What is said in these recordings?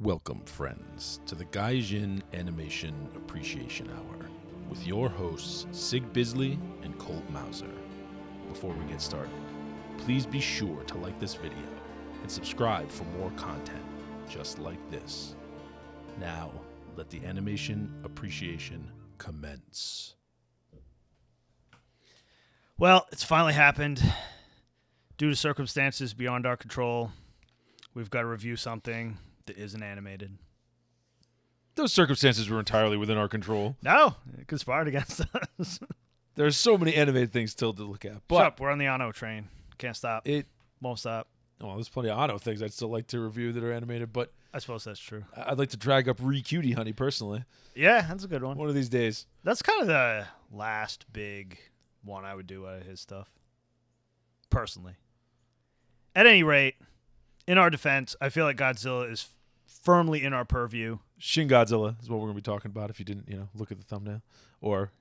Welcome, friends, to the Gaijin Animation Appreciation Hour with your hosts, Sig Bisley and Colt Mauser. Before we get started, please be sure to like this video and subscribe for more content just like this. Now, let the animation appreciation commence. Well, it's finally happened. Due to circumstances beyond our control, we've got to review something that isn't animated. Those circumstances were entirely within our control. No, it conspired against us. There's so many animated things still to look at. But Shut up, we're on the Anno train. Can't stop. Won't stop. Well, there's plenty of Anno things I'd still like to review that are animated, but I suppose that's true. I'd like to drag up Cutie Honey personally. Yeah, that's a good one. One of these days. That's kind of the last big one I would do out of his stuff. Personally. At any rate, in our defense, I feel like Godzilla is firmly in our purview. Shin Godzilla is what we're going to be talking about if you didn't, look at the thumbnail or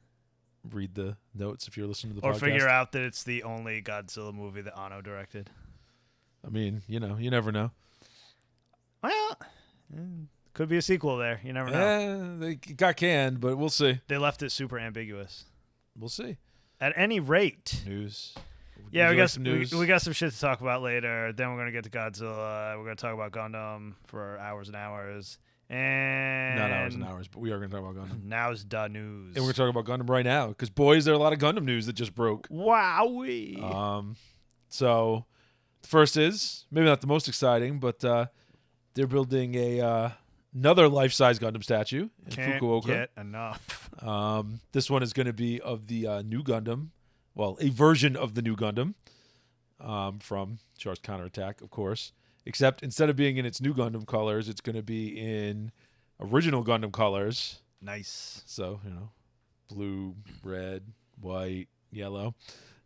read the notes if you're listening to the podcast. Or figure out that it's the only Godzilla movie that Anno directed. I mean, you never know. Well, could be a sequel there. You never know. They got canned, but we'll see. They left it super ambiguous. We'll see. At any rate. News. Yeah, Would we you got like some news. we got some shit to talk about later. Then we're going to get to Godzilla. We're going to talk about Gundam for hours and hours. And Not hours and hours, but we are going to talk about Gundam. Now's the news. And we're going to talk about Gundam right now because, boys, there are a lot of Gundam news that just broke. Wowee. So the first is, maybe not the most exciting, but they're building another life-size Gundam statue in Fukuoka. Can't get enough. This one is going to be of the new Gundam. Well, a version of the new Gundam from Char's Counterattack, of course. Except instead of being in its new Gundam colors, it's going to be in original Gundam colors. Nice. So, blue, red, white, yellow.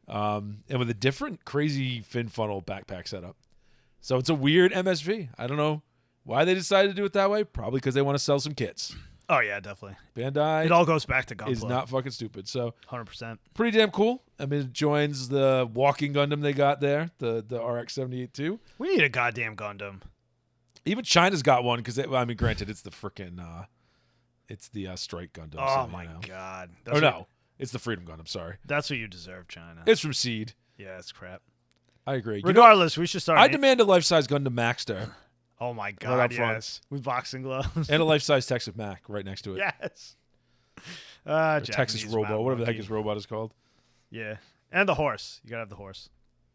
And with a different crazy fin funnel backpack setup. So it's a weird MSV. I don't know why they decided to do it that way. Probably because they want to sell some kits. Oh, yeah, definitely. Bandai It all goes back to Gunpla. is not fucking stupid. So 100%. pretty damn cool. I mean, it joins the walking Gundam they got there, the RX-78-2. We need a goddamn Gundam. Even China's got one because, granted, it's the freaking, it's the Strike Gundam. Oh, my God. It's the Freedom Gundam, sorry. That's what you deserve, China. It's from Seed. Yeah, it's crap. I agree. Regardless, we should start. I demand a life-size Gundam Maxter. Oh, my God, Right up front. yes. With boxing gloves. And a life-size Texas Mac right next to it. Yes. Or Texas Japanese Robo, Mount whatever the heck Monkey. his robot is called. Yeah. And the horse. You got to have the horse.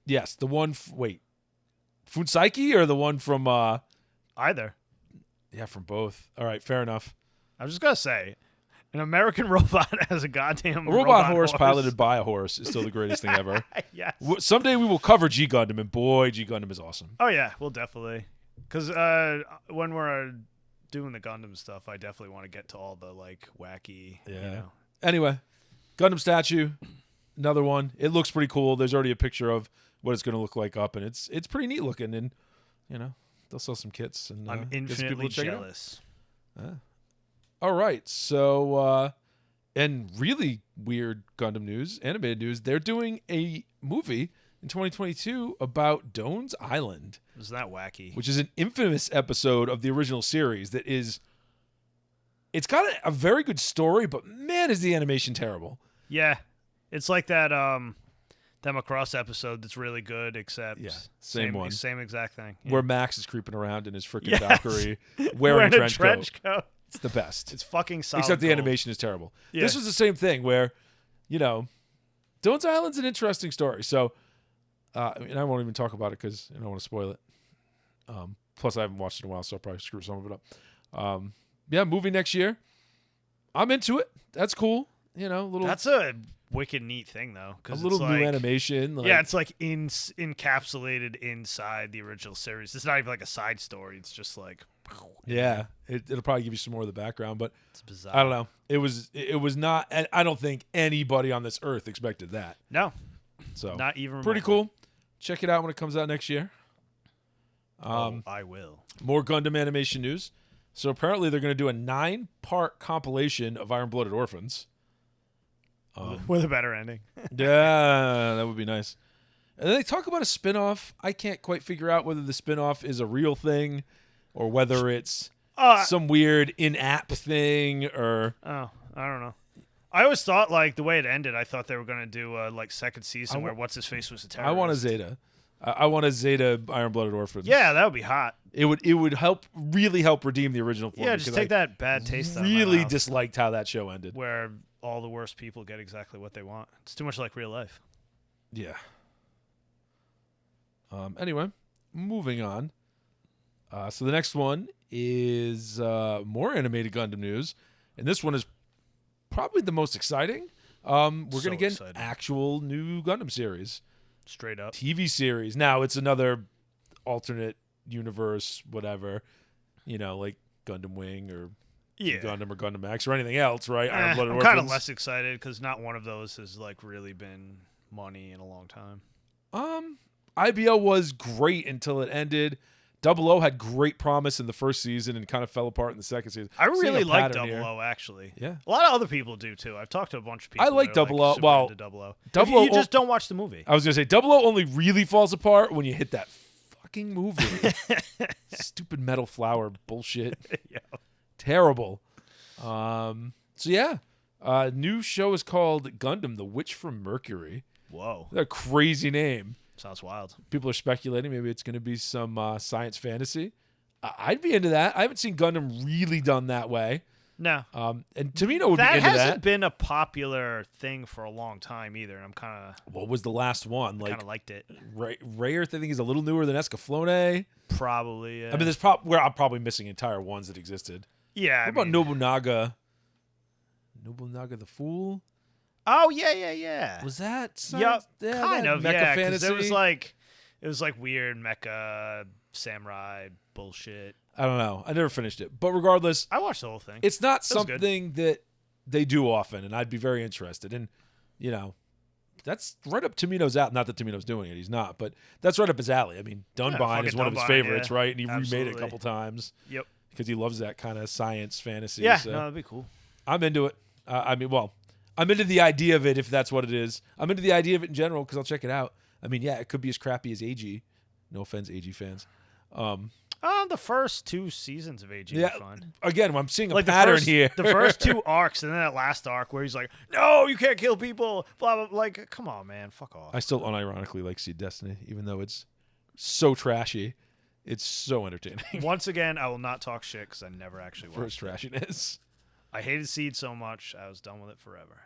Yes, the one, Funsaiki or the one from, Either. yeah, from both. All right, fair enough. I was just going to say, an American robot has a goddamn A robot horse piloted by a horse is still the greatest thing ever. Yes. Someday we will cover G Gundam, and boy, G Gundam is awesome. Oh, yeah. We'll definitely. Because when we're doing the Gundam stuff, I definitely want to get to all the, wacky, Anyway, Gundam Statue, another one. It looks pretty cool. There's already a picture of what it's going to look like up, and it's pretty neat looking. And, they'll sell some kits. And I'm get some people infinitely to check it out. jealous. All right, so, and really weird Gundam news, animated news, they're doing a movie in 2022 about Doan's Island. Isn't that wacky? Which is an infamous episode of the original series that is, it's got a very good story, but man, is the animation terrible. Yeah. It's like that Macross episode that's really good, except same one. Same exact thing. Yeah. Where Max is creeping around in his freaking Valkyrie wearing a trench coat. It's the best. It's fucking solid. Except the gold. animation is terrible. Yeah. This was the same thing where, Doan's Island's an interesting story. So, I won't even talk about it because I don't want to spoil it. Plus, I haven't watched it in a while, so I'll probably screw some of it up. Movie next year. I'm into it. That's cool. That's a wicked neat thing, though. A little new animation. It's like encapsulated inside the original series. It's not even like a side story. It's just like... Yeah, it'll probably give you some more of the background, but it's bizarre. I don't know. It was not, and I don't think anybody on this earth expected that. No. So not even pretty remotely. cool. Check it out when it comes out next year. I will. More Gundam animation news. So apparently they're going to do a 9-part compilation of Iron-Blooded Orphans. With a better ending. Yeah, that would be nice. And then they talk about a spinoff. I can't quite figure out whether the spinoff is a real thing or whether it's some weird in-app thing or. Oh, I don't know. I always thought like the way it ended. I thought they were gonna do like second season where what's his face was a terrorist. I want a Zeta. I want a Zeta Iron Blooded Orphans. Yeah, that would be hot. It would really help redeem the original form. Yeah, just take that bad taste out of my Really mouth, disliked how that show ended. where all the worst people get exactly what they want. It's too much like real life. Yeah. Anyway, moving on. So the next one is more animated Gundam news, and this one is probably the most exciting. We're going to get an actual new Gundam series. Straight up. TV series. Now, it's another alternate universe, whatever, like Gundam Wing or Gundam or Gundam X or anything else, right? Iron Blooded I'm Orphans. kind of less excited because not one of those has like really been money in a long time. IBO was great until it ended. 00 had great promise in the first season and kind of fell apart in the second season. I really like 00 actually. Yeah. A lot of other people do too. I've talked to a bunch of people. I like 00. Like, well, 00. 00 You just don't watch the movie. I was going to say 00 only really falls apart when you hit that fucking movie. Stupid metal flower bullshit. Yeah. Terrible. So yeah. New show is called Gundam the Witch from Mercury. Whoa. That's a crazy name. Sounds wild. People are speculating maybe it's going to be some science fantasy. I'd be into that. I haven't seen Gundam really done that way. No. And Tamino would be that into that. That hasn't been a popular thing for a long time either. And I'm kind of... What was the last one? Kind of liked it. Ray Earth, I think, is a little newer than Escaflowne. Probably, yeah. I mean, where I'm probably missing entire ones that existed. Yeah. What about Nobunaga? Nobunaga the Fool? Oh, yeah. Was that? Yeah, kind of. Mecha fantasy. It was like weird mecha samurai bullshit. I don't know. I never finished it, but regardless, I watched the whole thing. It's not something that they do often, and I'd be very interested. And that's right up Tamino's alley. Not that Tamino's doing it; he's not, but that's right up his alley. I mean, Dunbine is one of his favorites, right? And he remade it a couple times. Yep. Because he loves that kind of science fantasy. Yeah, so. no, that'd be cool. I'm into it. I'm into the idea of it if that's what it is. I'm into the idea of it in general because I'll check it out. I mean, yeah, it could be as crappy as AG. No offense, AG fans. The first 2 seasons of AG are fun. Again, I'm seeing a pattern here. The first 2 arcs and then that last arc where he's like, no, you can't kill people. Blah, blah, blah. Like, come on, man. Fuck off. I still unironically like Seed Destiny, even though it's so trashy. It's so entertaining. Once again, I will not talk shit because I never actually watched for its trashiness. I hated Seed so much, I was done with it forever.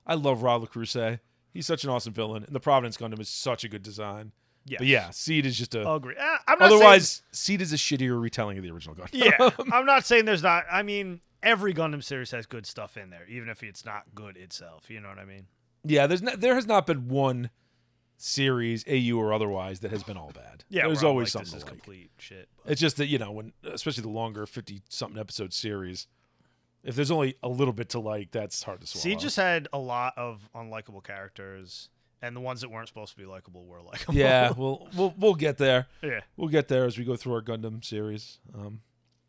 I love Ra LaCrusade. He's such an awesome villain. And the Providence Gundam is such a good design. Yes. But yeah, Seed is just a... Agree. Seed is a shittier retelling of the original Gundam. Yeah, I'm not saying there's not... I mean, every Gundam series has good stuff in there, even if it's not good itself. You know what I mean? Yeah, there has not been one series, AU or otherwise, that has been all bad. Yeah, there's always something this is to like. Complete shit. But. It's just that, when especially the longer 50-something episode series... If there's only a little bit to like, that's hard to swallow. Seed just had a lot of unlikable characters, and the ones that weren't supposed to be likable were likable. Yeah, we'll get there. Yeah, we'll get there as we go through our Gundam series.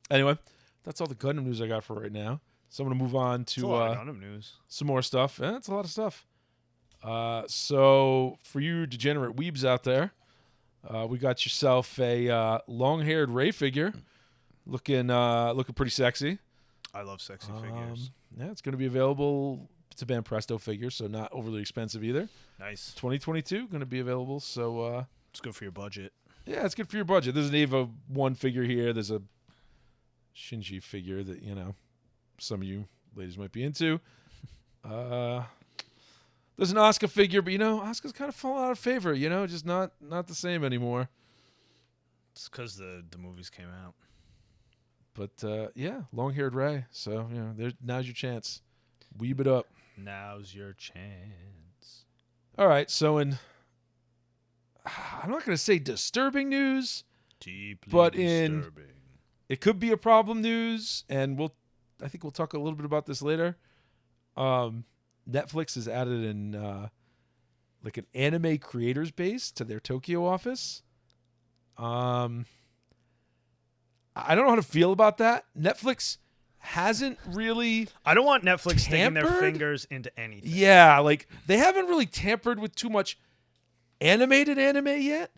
Anyway, that's all the Gundam news I got for right now. So I'm gonna move on to Gundam news. Some more stuff. Yeah, that's a lot of stuff. So for you degenerate weebs out there, we got yourself a long-haired Ray figure, looking pretty sexy. I love sexy figures. Yeah, it's going to be available. It's a Banpresto figure, so not overly expensive either. Nice. 2022 going to be available, so it's good for your budget. Yeah, it's good for your budget. There's an Eva 1 figure here. There's a Shinji figure that some of you ladies might be into. There's an Asuka figure, but Asuka's kind of fallen out of favor. Just not the same anymore. It's because the movies came out. But, yeah, long-haired Ray. So, now's your chance. Weeb it up. Now's your chance. All right, so I'm not going to say disturbing news. Deeply but disturbing. It could be a problem news, and I think we'll talk a little bit about this later. Netflix has added an anime creators base to their Tokyo office. I don't know how to feel about that. Netflix hasn't really... I don't want Netflix sticking their fingers into anything. Yeah, they haven't really tampered with too much animated anime yet.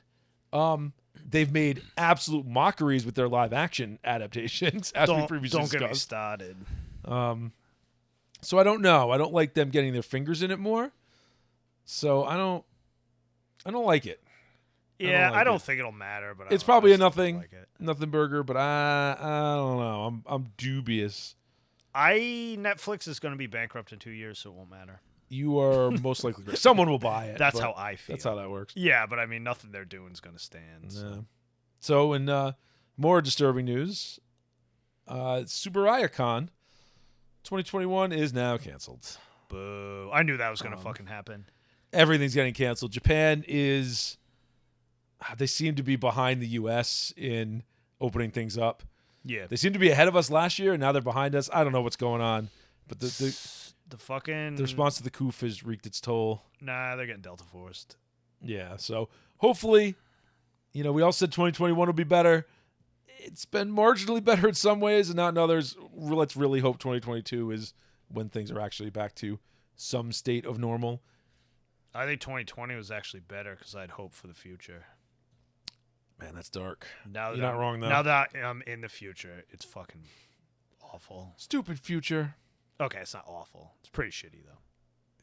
they've made absolute mockeries with their live action adaptations, as we previously Don't discussed. get me started. So I don't know. I don't like them getting their fingers in it more. So I don't like it. Yeah, I don't like it. think it'll matter, but It's probably a still don't nothing like it. nothing burger, but I don't know. I'm dubious. Netflix is going to be bankrupt in 2 years, so it won't matter. You are most likely correct. Someone will buy it. That's but how I feel. That's how that works. Yeah, but I mean, nothing they're doing is going to stand. So. Yeah. So in more disturbing news, Super Con 2021 is now canceled. Boo. I knew that was going to fucking happen. Everything's getting canceled. Japan is... They seem to be behind the U.S. in opening things up. Yeah. They seem to be ahead of us last year, and now they're behind us. I don't know what's going on. But the response to the coup has wreaked its toll. Nah, they're getting Delta forced. Yeah, so hopefully, we all said 2021 will be better. It's been marginally better in some ways and not in others. Let's really hope 2022 is when things are actually back to some state of normal. I think 2020 was actually better because I had hope for the future. Man, that's dark. You're not wrong, though. Now that I'm in the future, it's fucking awful. Stupid future. Okay, it's not awful. It's pretty shitty, though.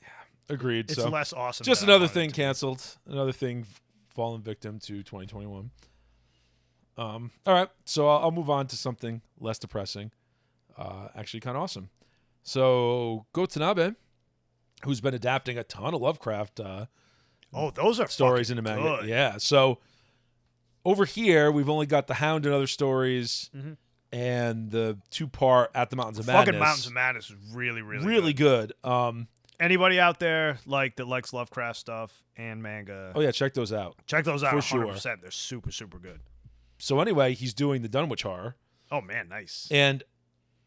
Yeah, agreed. It's less awesome. Just another thing canceled. Another thing fallen victim to 2021. All right, so I'll move on to something less depressing. Actually kind of awesome. So Go Tanabe, who's been adapting a ton of Lovecraft those are stories into manga. Good. Yeah, so over here, we've only got The Hound and Other Stories and the 2-part At the Mountains of Madness. Fucking Mountains of Madness is really, really good. Anybody out there that likes Lovecraft stuff and manga? Oh, yeah, check those out. Check those out For 100%. sure. They're super, super good. So anyway, he's doing the Dunwich Horror. Oh, man, nice. And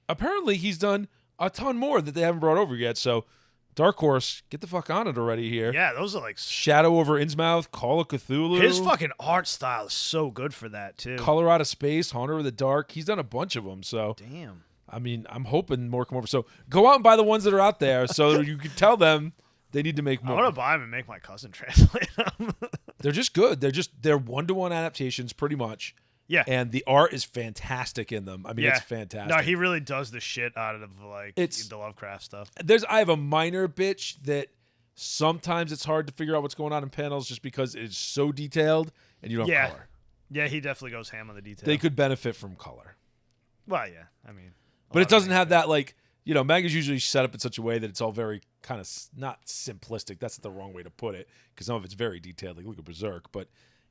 apparently he's done a ton more that they haven't brought over yet. So Dark Horse, get the fuck on it already here. Yeah, those are like... Shadow over Innsmouth, Call of Cthulhu. His fucking art style is so good for that, too. Color Out of Space, Haunter of the Dark. He's done a bunch of them, so... Damn. I mean, I'm hoping more come over. So go out and buy the ones that are out there so you can tell them they need to make more. I want to buy them and make my cousin translate them. They're just good. They're one-to-one adaptations pretty much. Yeah. And the art is fantastic in them. I mean, it's fantastic. No, he really does the shit out of the Lovecraft stuff. I have a minor bitch that sometimes it's hard to figure out what's going on in panels just because it's so detailed and you don't have color. Yeah, he definitely goes ham on the detail. They could benefit from color. Well, yeah. I mean. But it doesn't have that, manga's usually set up in such a way that it's all very kind of not simplistic. That's the wrong way to put it because some of it's very detailed. Like look at Berserk, but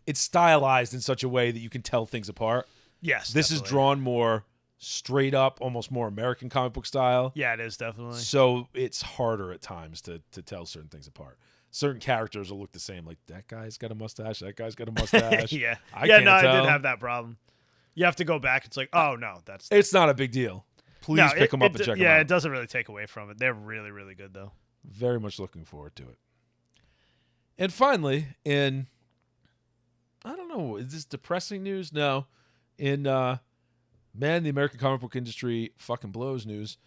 it's stylized in such a way that you can tell things apart. Yes, this is drawn more straight up, almost more American comic book style. Yeah, it is definitely. So it's harder at times to tell certain things apart. Certain characters will look the same. Like that guy's got a mustache. That guy's got a mustache. Yeah, I can't tell. I did have that problem. You have to go back. It's like, oh no, it's not a big deal. Please pick them up and check them out. Yeah, it doesn't really take away from it. They're really, really good, though. Very much looking forward to it. And finally, I don't know, is this depressing news? No. In, the American comic book industry fucking blows news.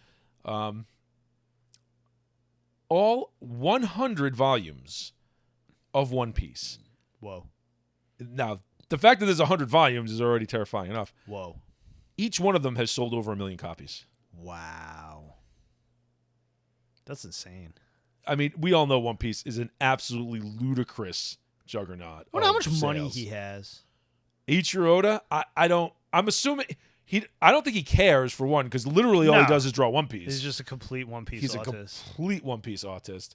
All 100 volumes of One Piece. Whoa. Now, the fact that there's 100 volumes is already terrifying enough. Whoa. Each one of them has sold over 1 million copies. Wow. That's insane. I mean, we all know One Piece is an absolutely ludicrous juggernaut. I wonder how much money he has. Eiichiro Oda, I'm assuming I don't think he cares for one because literally all he does is draw One Piece. He's just a complete One Piece artist. He's a complete One Piece autist.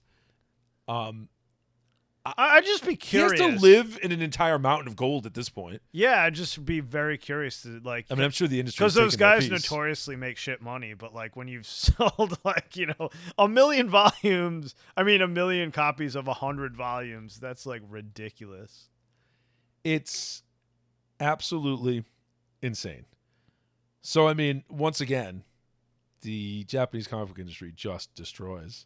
I'd just be curious. He has to live in an entire mountain of gold at this point. Yeah, I'd just be very curious to I mean, I'm sure the industry because those guys notoriously make shit money, but when you've sold 1 million volumes, 1 million copies of 100 volumes, that's ridiculous. It's absolutely insane. So I mean, once again, the Japanese comic book industry just destroys.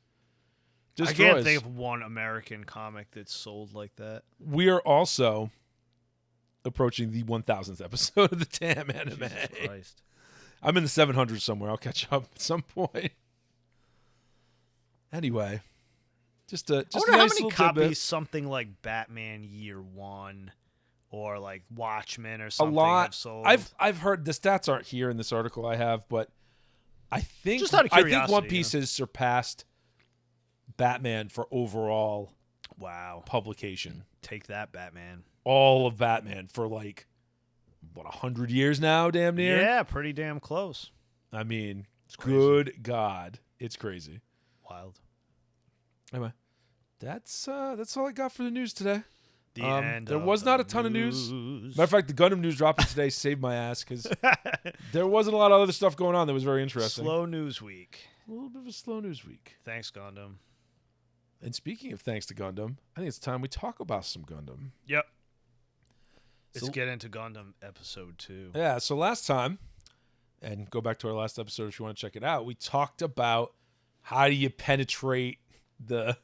I can't think of one American comic that's sold like that. We are also approaching the 1000th episode of the damn anime. Jesus Christ. I'm in the 700s somewhere. I'll catch up at some point. Anyway, just I wonder a nice how many little copies tidbit. something like Batman Year One or like Watchmen or A something lot. have sold. I've heard the stats aren't here in this article I have, but I think Just out of I think curiosity, One Piece has surpassed Batman for overall wow. publication. Take that, Batman. All of Batman for like 100 years now, damn near. Yeah, pretty damn close. I mean, It's crazy. good God, it's crazy. Wild. Anyway, that's all I got for the news today. The end. There of was the not a ton of news. Matter of fact, the Gundam news dropping today saved my ass because there wasn't a lot of other stuff going on that was very interesting. Slow news week. A little bit of a slow news week. Thanks, Gundam. And speaking of thanks to Gundam, I think it's time we talk about some Gundam. Yep. Let's So- get into Gundam episode 2. Yeah, so last time, and go back to our last episode if you want to check it out, we talked about how do you penetrate the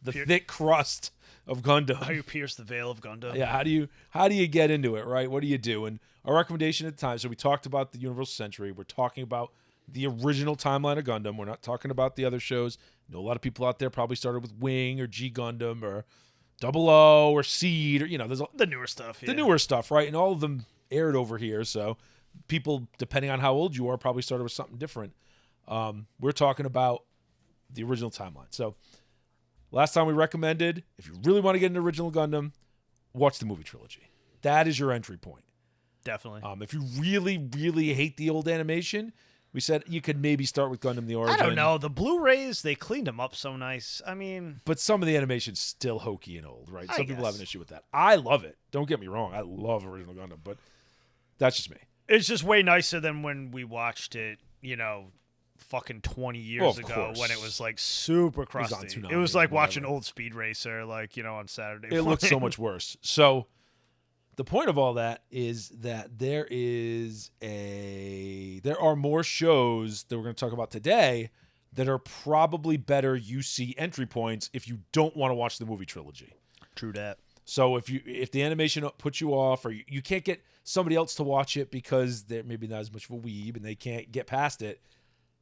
thick crust of Gundam. How you pierce the veil of Gundam. Yeah, how do you get into it, right? What do you do? And our recommendation at the time, so we talked about the Universal Century. We're talking about the original timeline of Gundam. We're not talking about the other shows. I know a lot of people out there probably started with Wing or G Gundam or Double O or Seed or there's The newer stuff. the newer stuff, right? And all of them aired over here, so people, depending on how old you are, probably started with something different. We're talking about the original timeline. So last time we recommended, if you really want to get into original Gundam, watch the movie trilogy. That is your entry point. Definitely. If you really, really hate the old animation, we said you could maybe start with Gundam the Origin. I don't know. The Blu-rays, they cleaned them up so nice. I mean, But some of the animation's still hokey and old, right? I Some people have guess. an issue with that. I love it. Don't get me wrong. I love original Gundam, but that's just me. it's just way nicer than when we watched it, fucking 20 years of ago course. when it was like super on crusty. Toonami It was or like watching whatever. old Speed Racer, like, on Saturday It looks so morning. much worse. So the point of all that is that there are more shows that we're going to talk about today that are probably better UC entry points if you don't want to watch the movie trilogy. True that. So if the animation puts you off, or you can't get somebody else to watch it because they're maybe not as much of a weeb and they can't get past it,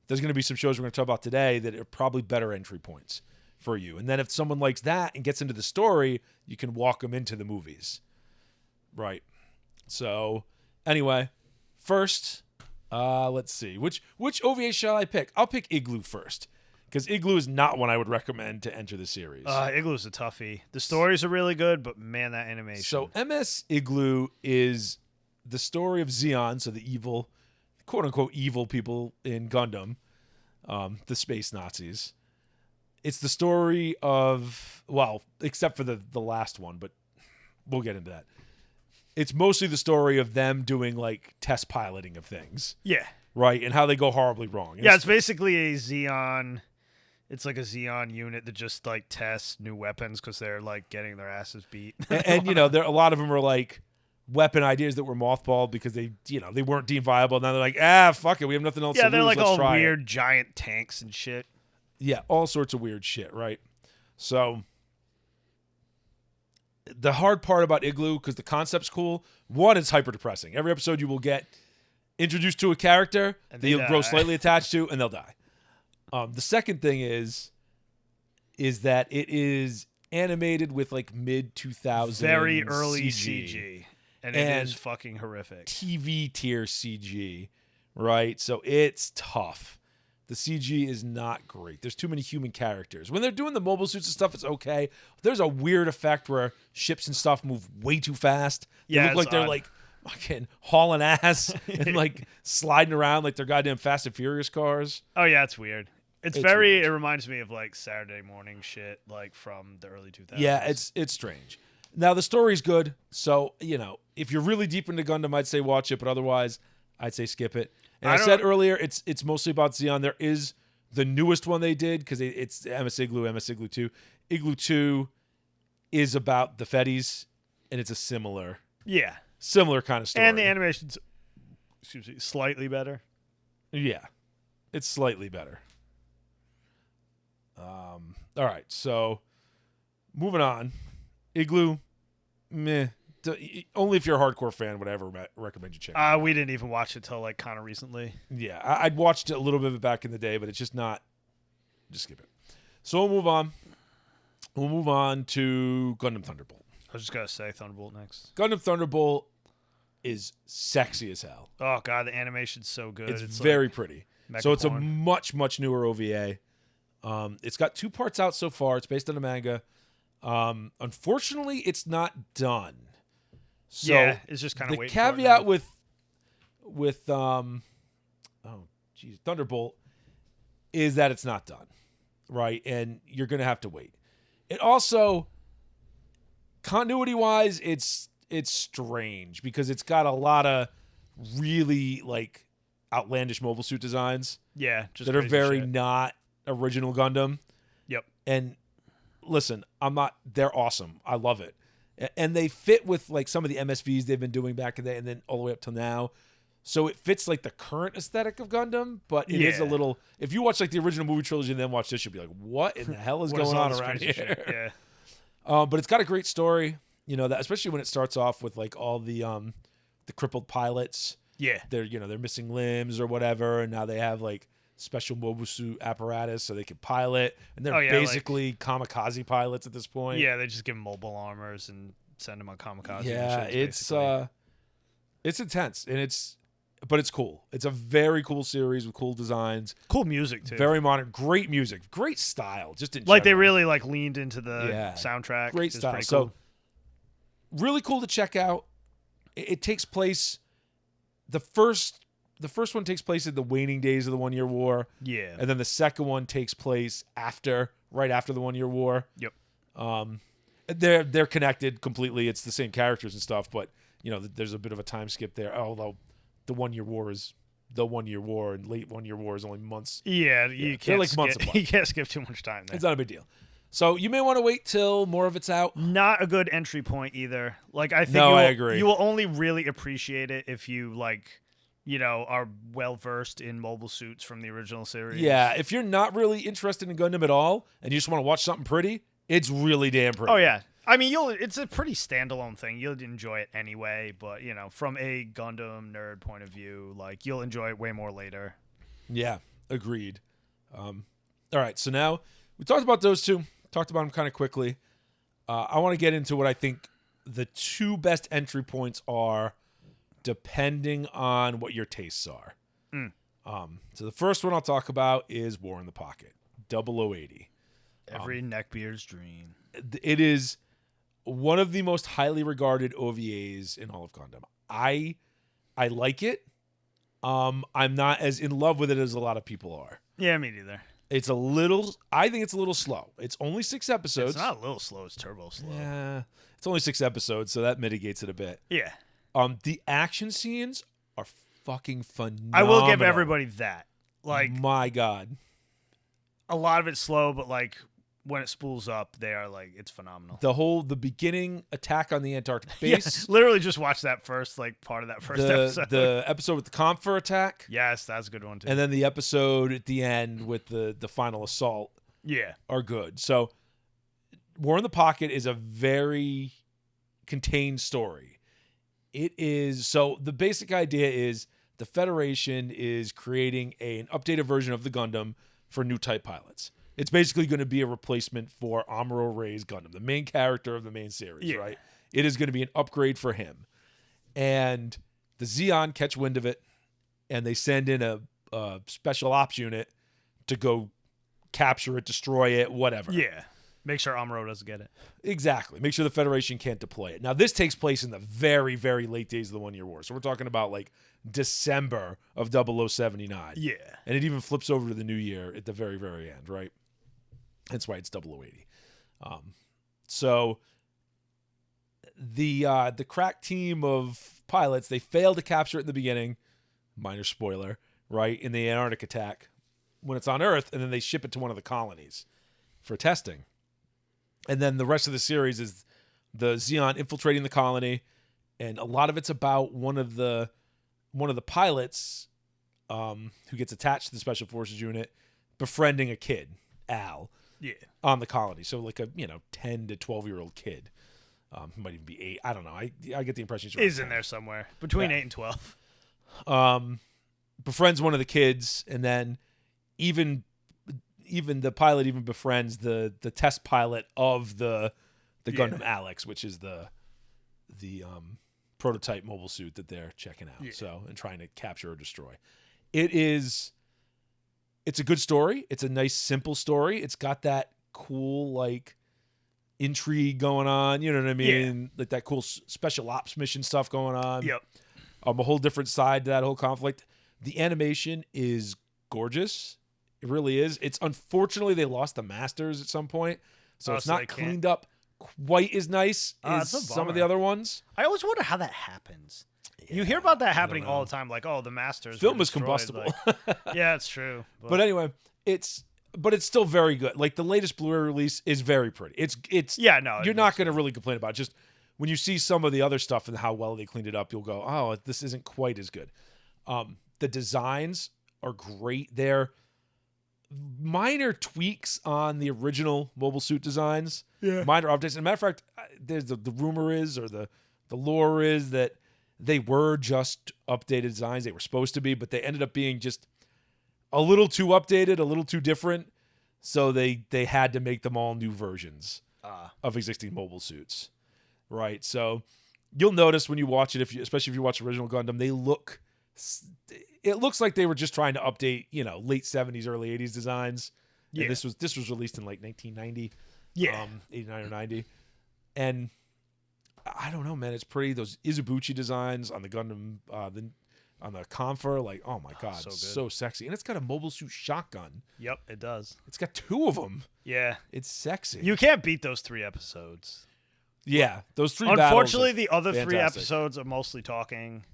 there's going to be some shows we're going to talk about today that are probably better entry points for you. And then if someone likes that and gets into the story, you can walk them into the movies. Right. So anyway, first, let's see. Which OVA shall I pick? I'll pick Igloo first, because Igloo is not one I would recommend to enter the series. Igloo's a toughie. The stories are really good, but man, that animation. So MS Igloo is the story of Zeon, so the evil, quote-unquote evil people in Gundam, the space Nazis. It's the story of, well, except for the last one, but we'll get into that. It's mostly the story of them doing like test piloting of things, yeah. right? And how they go horribly wrong. Yeah, it's basically a Xeon. It's like a Xeon unit that just like tests new weapons because they're like getting their asses beat. and there a lot of them are like weapon ideas that were mothballed because they weren't deemed viable. Now they're like, fuck it, we have nothing else. Yeah, to they're lose. like Let's all try it. weird giant tanks and shit. Yeah, all sorts of weird shit, right? So the hard part about Igloo, because the concept's cool, one, it's hyper depressing. Every episode you will get introduced to a character And that they you'll grow die. slightly attached to, and they'll die. The second thing is that it is animated with like mid 2000s Very early CG. And it And is fucking horrific. TV tier CG, right? So it's tough. The CG is not great. There's too many human characters. When they're doing the mobile suits and stuff, it's okay. There's a weird effect where ships and stuff move way too fast. They Yeah, look it's like they're odd. like fucking hauling ass and like sliding around like they're goddamn Fast and Furious cars. Oh, yeah, it's weird. It's weird. It reminds me of like Saturday morning shit, like from the early 2000s. Yeah, it's strange. Now the story's good, so if you're really deep into Gundam, I'd say watch it, but otherwise, I'd say skip it. And I said earlier, it's mostly about Zeon. There is the newest one they did because it's MS Igloo 2. Igloo 2 is about the Fetties, and it's a similar kind of story. And the animation's slightly better. Yeah, it's slightly better. All right, so moving on. Igloo, meh. Only if you're a hardcore fan would I ever recommend you check it out. We didn't even watch it till like kind of recently. Yeah, I'd watched it a little bit of it back in the day, but it's just not. Just skip it. So we'll move on. We'll move on to Gundam Thunderbolt. I was just gonna say Thunderbolt next. Gundam Thunderbolt is sexy as hell. Oh god, the animation's so good. It's very like pretty. mecha So it's a porn. much newer OVA. It's got 2 parts out so far. It's based on a manga. Unfortunately, it's not done. So yeah, it's just kind of the waiting. caveat with Thunderbolt is that it's not done, right? And you're gonna have to wait. It also, continuity wise, it's strange because it's got a lot of really like outlandish mobile suit designs. Yeah, just that are crazy very shit. not original Gundam. Yep. And listen, they're awesome. I love it. And they fit with like some of the MSVs they've been doing back in the day and then all the way up till now. So it fits like the current aesthetic of Gundam, but it is a little, if you watch like the original movie trilogy and then watch this, you'll be like, what in the hell is What going all on this around crazy here? shit? Yeah. But it's got a great story, you know, that especially when it starts off with like all the crippled pilots. Yeah. They're missing limbs or whatever, and now they have like special mobile suit apparatus so they can pilot, and they're basically kamikaze pilots at this point. Yeah, they just give them mobile armors and send them on kamikaze. Yeah, missions, it's intense, but it's cool. It's a very cool series with cool designs, cool music too. very modern, great music, great style. Just in like they general. really like leaned into the soundtrack. Great It's style. pretty So cool. really cool to check out. It takes place. The first one takes place in the waning days of the 1 Year War. Yeah. And then the second one takes place right after the 1 Year War. Yep. They're connected completely. It's the same characters and stuff, but you know, there's a bit of a time skip there. Although the 1 Year War is the 1 Year War, and late 1 Year War is only months. Yeah, you can't like months skip, apart. you can't skip too much time there. It's not a big deal. So you may want to wait till more of it's out. Not a good entry point either. Like I think I agree. You will only really appreciate it if you like, you know, are well versed in mobile suits from the original series. Yeah, if you're not really interested in Gundam at all and you just want to watch something pretty, it's really damn pretty. Oh yeah. I mean, it's a pretty standalone thing. You'll enjoy it anyway, but you know, from a Gundam nerd point of view, like you'll enjoy it way more later. Yeah, agreed. All right, so now we talked about those two. Talked about them kind of quickly. I want to get into what I think the 2 best entry points are, depending on what your tastes are. So the first one I'll talk about is War in the Pocket, 0080. Every neckbeard's dream. It is one of the most highly regarded OVAs in all of Gundam. I like it. I'm not as in love with it as a lot of people are. Yeah, me neither. I think it's a little slow. It's only 6 episodes. It's not a little slow, it's turbo slow. Yeah. It's only 6 episodes, so that mitigates it a bit. Yeah. The action scenes are fucking phenomenal. I will give everybody that. Like, my God. a lot of it's slow, but like when it spools up, they are like, it's phenomenal. The beginning attack on the Antarctic base. Yeah, literally just watch that first, like part of that first episode. The episode with the Comfer attack. Yes, that's a good one too. And then the episode at the end with the final assault yeah. are good. So War in the Pocket is a very contained story. It is, so the basic idea is the Federation is creating an updated version of the Gundam for new type pilots. It's basically going to be a replacement for Amuro Ray's Gundam, the main character of the main series, right? It is going to be an upgrade for him. And the Zeon catch wind of it, and they send in a special ops unit to go capture it, destroy it, whatever. Yeah. Make sure Amuro doesn't get it. Exactly. Make sure the Federation can't deploy it. Now, this takes place in the very, very late days of the 1 Year War. So we're talking about like December of 0079. Yeah. And it even flips over to the new year at the very, very end, right? That's why it's 0080. So the crack team of pilots, they fail to capture it in the beginning. Minor spoiler, right? In the Antarctic attack when it's on Earth, and then they ship it to one of the colonies for testing. And then the rest of the series is the Zeon infiltrating the colony, and a lot of it's about one of the pilots who gets attached to the Special Forces unit befriending a kid, Al, on the colony. So like a 10 to 12-year-old kid, who might even be 8. I don't know. I get the impression he's in there somewhere between 8 and 12. Befriends one of the kids, and then even the pilot even befriends the test pilot of the the Gundam Alex, which is the prototype mobile suit that they're checking out. Yeah. So, and trying to capture or destroy. It's a good story. It's a nice, simple story. It's got that cool, like, intrigue going on. You know what I mean? Yeah. Like that cool special ops mission stuff going on. Yep. A whole different side to that whole conflict. The animation is gorgeous. It really is. It's unfortunately they lost the masters at some point, so it's not cleaned up quite as nice as some of the other ones. I always wonder how that happens. Yeah, you hear about that happening all the time, like, oh, the masters. Film is combustible. Like, yeah, it's true. But anyway, it's still very good. Like the latest Blu-ray release is very pretty. It's yeah, no, you're not going to really complain about it. Just when you see some of the other stuff and how well they cleaned it up, you'll go, oh, this isn't quite as good. The designs are great there. Minor tweaks on the original mobile suit designs. Yeah. Minor updates. As a matter of fact, there's the rumor is, or the lore is, that they were just updated designs. They were supposed to be, but they ended up being just a little too updated, a little too different. So they had to make them all new versions of existing mobile suits. Right. So you'll notice when you watch it, especially if you watch original Gundam, it looks like they were just trying to update, late 70s, early 80s designs. Yeah. And this was released in like 1990. Yeah. 89 or 90. And I don't know, man. It's pretty. Those Izubuchi designs on the Gundam, on the Confer, like, oh my God, so sexy. And it's got a mobile suit shotgun. Yep, it does. It's got 2 of them. Yeah. It's sexy. You can't beat those 3 episodes. Yeah, those 3 Unfortunately, the other fantastic. 3 episodes are mostly talking.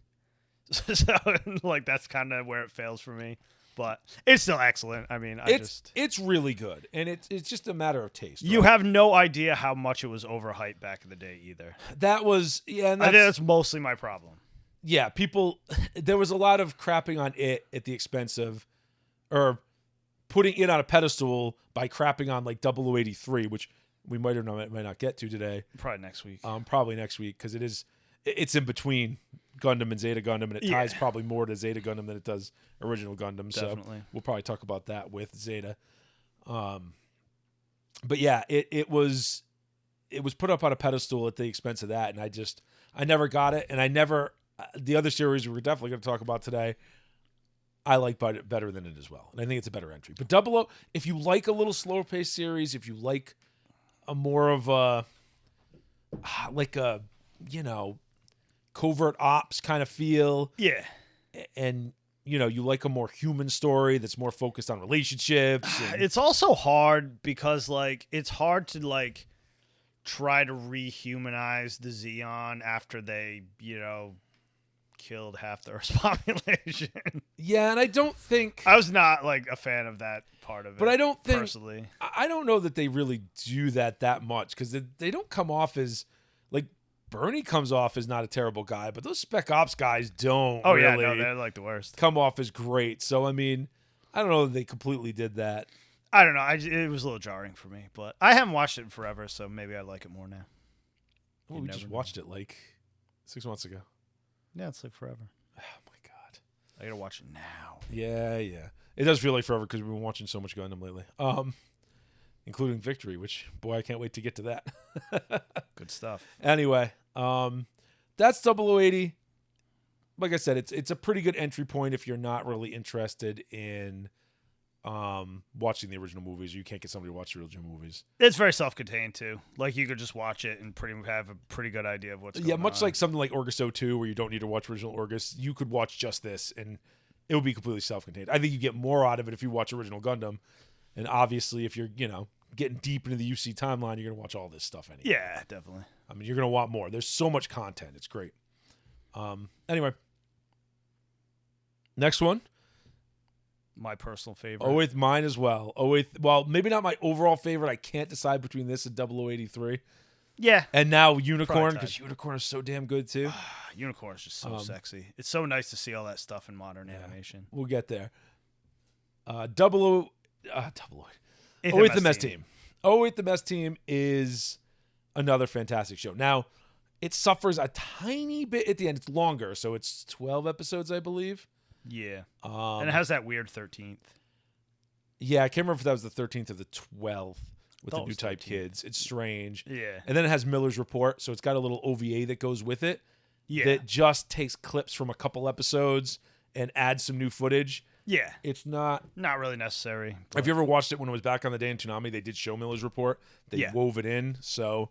So, like, that's kind of where it fails for me. But it's still excellent. I mean, it's really good. And it's just a matter of taste. You have no idea how much it was overhyped back in the day either. That was, yeah. And I think that's mostly my problem. Yeah, there was a lot of crapping on it at the expense of, or putting it on a pedestal by crapping on like 0083, which we might or might not get to today. Probably next week. Probably next week, because it's in between Gundam and Zeta Gundam, and it ties probably more to Zeta Gundam than it does original Gundam. Definitely. So we'll probably talk about that with Zeta. But yeah, it was put up on a pedestal at the expense of that, and I never got it, and the other series we're definitely going to talk about today, I like better than it as well, and I think it's a better entry. But 00, if you like a little slower paced series, if you like a more of a covert ops kind of feel, and you like a more human story that's more focused on relationships. It's also hard because like it's hard to like try to rehumanize the Zeon after they killed half the Earth's population. Yeah, and I don't think I was not like a fan of that part of it. But I don't think personally, I don't know that they really do that much, because they don't come off as like Bernie comes off as not a terrible guy, but those Spec Ops guys don't. Oh really yeah, no, they're like the worst. Come off as great. So I mean, I don't know that they completely did that. I don't know. It was a little jarring for me, but I haven't watched it in forever, so maybe I like it more now. Well, we just watched it like 6 months ago. Yeah, it's like forever. Oh my God, I gotta watch it now. Yeah. It does feel like forever because we've been watching so much Gundam lately, including Victory, which boy, I can't wait to get to that. Good stuff. Anyway, that's 0080. Like I said, it's a pretty good entry point if you're not really interested in watching the original movies. You can't get somebody to watch the original movies. It's very self-contained too. Like you could just watch it and have a pretty good idea of what's going on. Yeah, much like something like Orgus 02, where you don't need to watch original Orgus. You could watch just this, and it would be completely self-contained. I think you get more out of it if you watch original Gundam, and obviously if you're getting deep into the UC timeline, you're gonna watch all this stuff anyway. Yeah, definitely. I mean, you're gonna want more. There's so much content. It's great. Anyway, next one. My personal favorite. 08, mine as well. 08, well, maybe not my overall favorite. I can't decide between this and 0083. Yeah. And now Unicorn, because Unicorn is so damn good too. Unicorn is just so sexy. It's so nice to see all that stuff in modern animation. We'll get there. 08 The Mess Team. 08 The Mess Team is another fantastic show. Now, it suffers a tiny bit at the end. It's longer, so it's 12 episodes, I believe. Yeah. And it has that weird 13th. Yeah, I can't remember if that was the 13th or the 12th. with the Thought it new was type 13. kids. It's strange. Yeah. And then it has Miller's Report, so it's got a little OVA that goes with it Yeah. that just takes clips from a couple episodes and adds some new footage. Yeah. It's not... Not really necessary. Have you ever watched it when it was back on the day in Toonami? They did show Miller's Report. They wove it in, so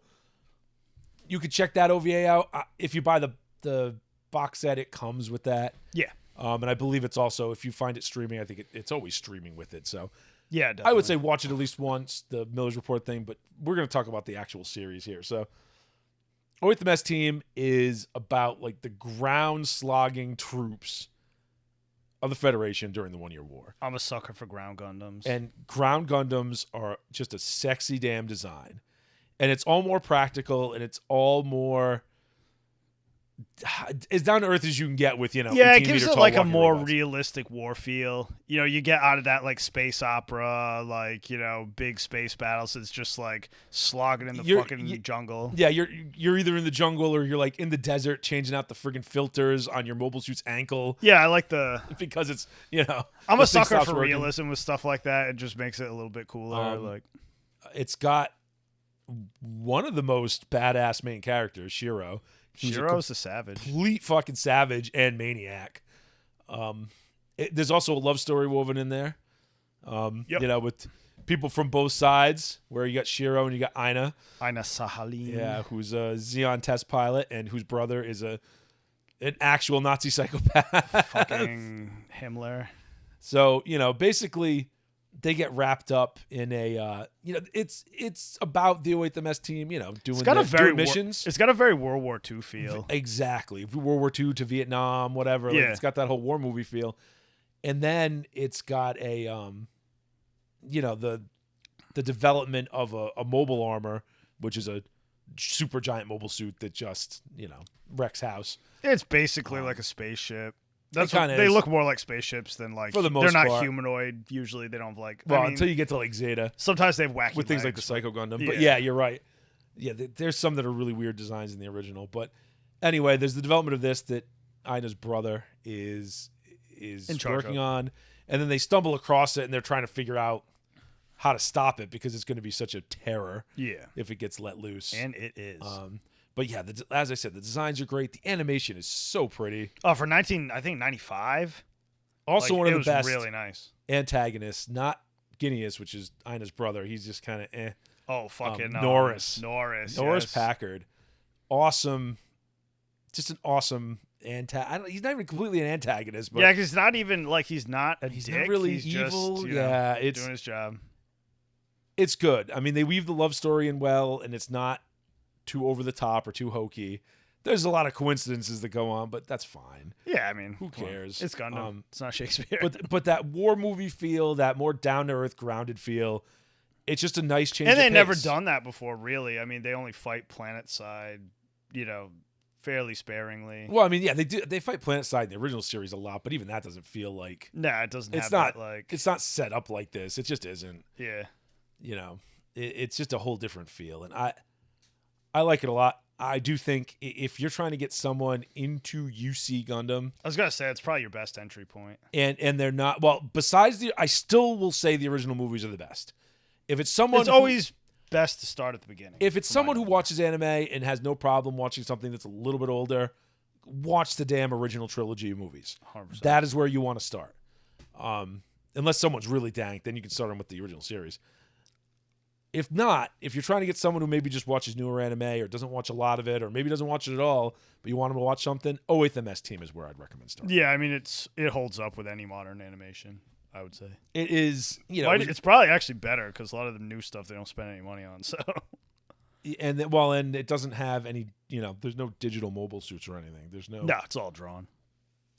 you could check that OVA out. If you buy the box set, it comes with that. Yeah. And I believe it's also, if you find it streaming, I think it's always streaming with it. So Yeah, definitely. I would say watch it at least once, the Miller's Report thing, but we're going to talk about the actual series here. So Oith the Mess Team is about like the ground slogging troops of the Federation during the 1 Year War. I'm a sucker for ground Gundams. And ground Gundams are just a sexy damn design. And it's all more practical and it's all more as down to earth as you can get with, it 18 gives meter it tall like a walking more robots. realistic war feel. You get out of that like space opera, like, big space battles. It's just like slogging in the fucking jungle. Yeah, you're either in the jungle or you're like in the desert changing out the friggin' filters on your mobile suit's ankle Yeah, I like the... because it's, I'm a this thing sucker stops for working. realism with stuff like that. It just makes it a little bit cooler. It's got one of the most badass main characters, Shiro. Who's Shiro's a savage. complete fucking savage and maniac. There's also a love story woven in there. With people from both sides, where you got Shiro and you got Aina. Aina Sahalin. Yeah, who's a Xeon test pilot and whose brother is an actual Nazi psychopath. Fucking Himmler. So, basically they get wrapped up in a it's about the Oith the Mess Team, doing missions. It's got a very World War II feel. Exactly. World War II to Vietnam, whatever. Yeah. Like, it's got that whole war movie feel. And then it's got a the development of a mobile armor, which is a super giant mobile suit that just, wrecks house. It's basically like a spaceship. That's It kinda they is. look more like spaceships than like For the most they're not part. humanoid. Usually they don't have like. Well, I mean, until you get to like Zeta sometimes they have wacky with things like the legs, Psycho Gundam. yeah. But yeah, you're right. Yeah, there's some that are really weird designs in the original. But anyway, there's the development of this that Aina's brother is In charge working of. on, and then they stumble across it and they're trying to figure out how to stop it because it's going to be such a terror Yeah, if it gets let loose. and it is. But yeah, as I said, the designs are great. The animation is so pretty. For 95. Also, like, one of it the was best really nice. antagonists, not Guineas, which is Aina's brother. He's just kind of Oh fucking Norris. Norris Norris yes. Packard, awesome, just an awesome he's not even completely an antagonist, but Yeah, because it's not even like he's not a he's dick. not really he's evil. Just, Yeah, it's doing his job. It's good. I mean, they weave the love story in well, and it's not too over the top or too hokey. There's a lot of coincidences that go on, but that's fine. Yeah, I mean, Who come on. cares? It's Gundam. It's not Shakespeare. But that war movie feel, that more down to earth, grounded feel, it's just a nice change. and of they've never pace. done that before, really. I mean, they only fight planet side, fairly sparingly. Well, I mean, yeah, they do. They fight Planet Side in the original series a lot, but even that doesn't feel like Nah, it doesn't it's have not that, like... it's not set up like this. It just isn't. Yeah. It's just a whole different feel, and I like it a lot. I do think if you're trying to get someone into UC Gundam, I was going to say, it's probably your best entry point. and they're not, well, besides I still will say the original movies are the best. If it's someone It's always best to start at the beginning. if it's from someone my who knowledge. watches anime and has no problem watching something that's a little bit older, watch the damn original trilogy of movies. 100%. That is where you want to start. Unless someone's really dank, then you can start them with the original series. If not, if you're trying to get someone who maybe just watches newer anime or doesn't watch a lot of it or maybe doesn't watch it at all, but you want them to watch something, Oith the Mess Team is where I'd recommend starting. Yeah, I mean, it holds up with any modern animation, I would say. It is, It's probably actually better because a lot of the new stuff they don't spend any money on. So and it doesn't have any, there's no digital mobile suits or anything. There's no, it's all drawn.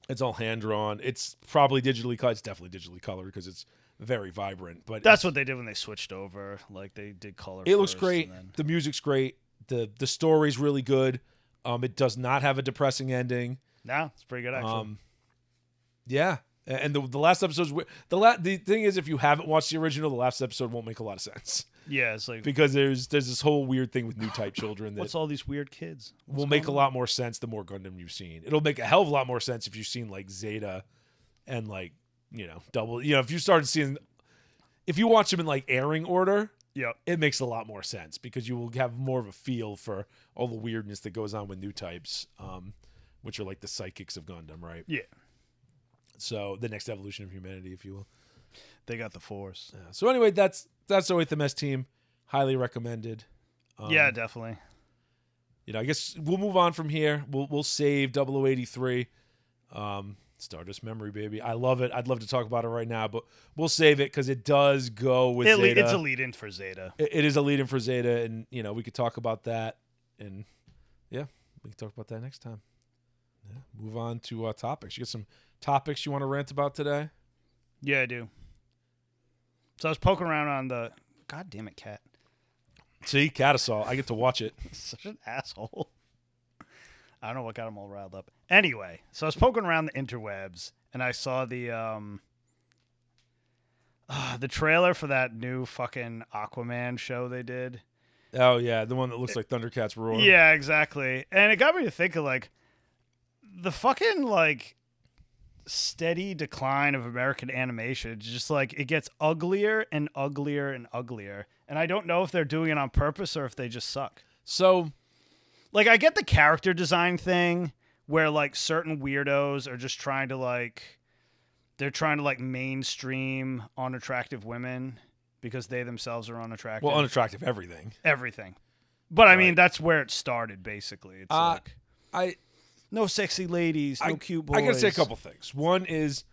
It's all hand drawn. It's probably digitally colored. It's definitely digitally colored because it's very vibrant. But That's what they did when they switched over. Like they did color. it looks first great. and then- The music's great. The story's really good. It does not have a depressing ending. No, it's pretty good actually. Yeah, and the last episode's the thing is, if you haven't watched the original, the last episode won't make a lot of sense Yeah, it's like because there's this whole weird thing with new type children that what's all these weird kids? What's will make a going lot more sense the more Gundam you've seen. It'll make a hell of a lot more sense if you've seen like Zeta and like double. If you started seeing, if you watch them in like airing order, Yep. it makes a lot more sense because you will have more of a feel for all the weirdness that goes on with new types, which are like the psychics of Gundam, right? Yeah. So the next evolution of humanity, if you will. They got the Force. Yeah. So anyway, that's the 8th MS team. Highly recommended. Yeah, definitely. I guess we'll move on from here. We'll save 0083. Stardust Memory, baby. I love it. I'd love to talk about it right now, but we'll save it because it does go with Zeta. It's a lead-in for Zeta. It is a lead-in for Zeta, and, we could talk about that. And, yeah, we can talk about that next time. Yeah, move on to topics. You got some topics you want to rant about today? Yeah, I do. So I was poking around on the... God damn it, cat. See, Cat Assault. I get to watch it. Such an asshole. I don't know what got him all riled up. Anyway, so I was poking around the interwebs, and I saw the trailer for that new fucking Aquaman show they did. Oh, yeah, the one that looks like Thundercats Roar. Yeah, exactly. And it got me to think of, like, the fucking, like, steady decline of American animation. Just, like, it gets uglier and uglier and uglier. And I don't know if they're doing it on purpose or if they just suck. So... Like, I get the character design thing where, like, certain weirdos are just trying to, like, they're trying to, like, mainstream unattractive women because they themselves are unattractive. Well, unattractive everything. Everything. But, I mean, that's where it started, basically. It's like, no sexy ladies, no cute boys. I got to say a couple things. One is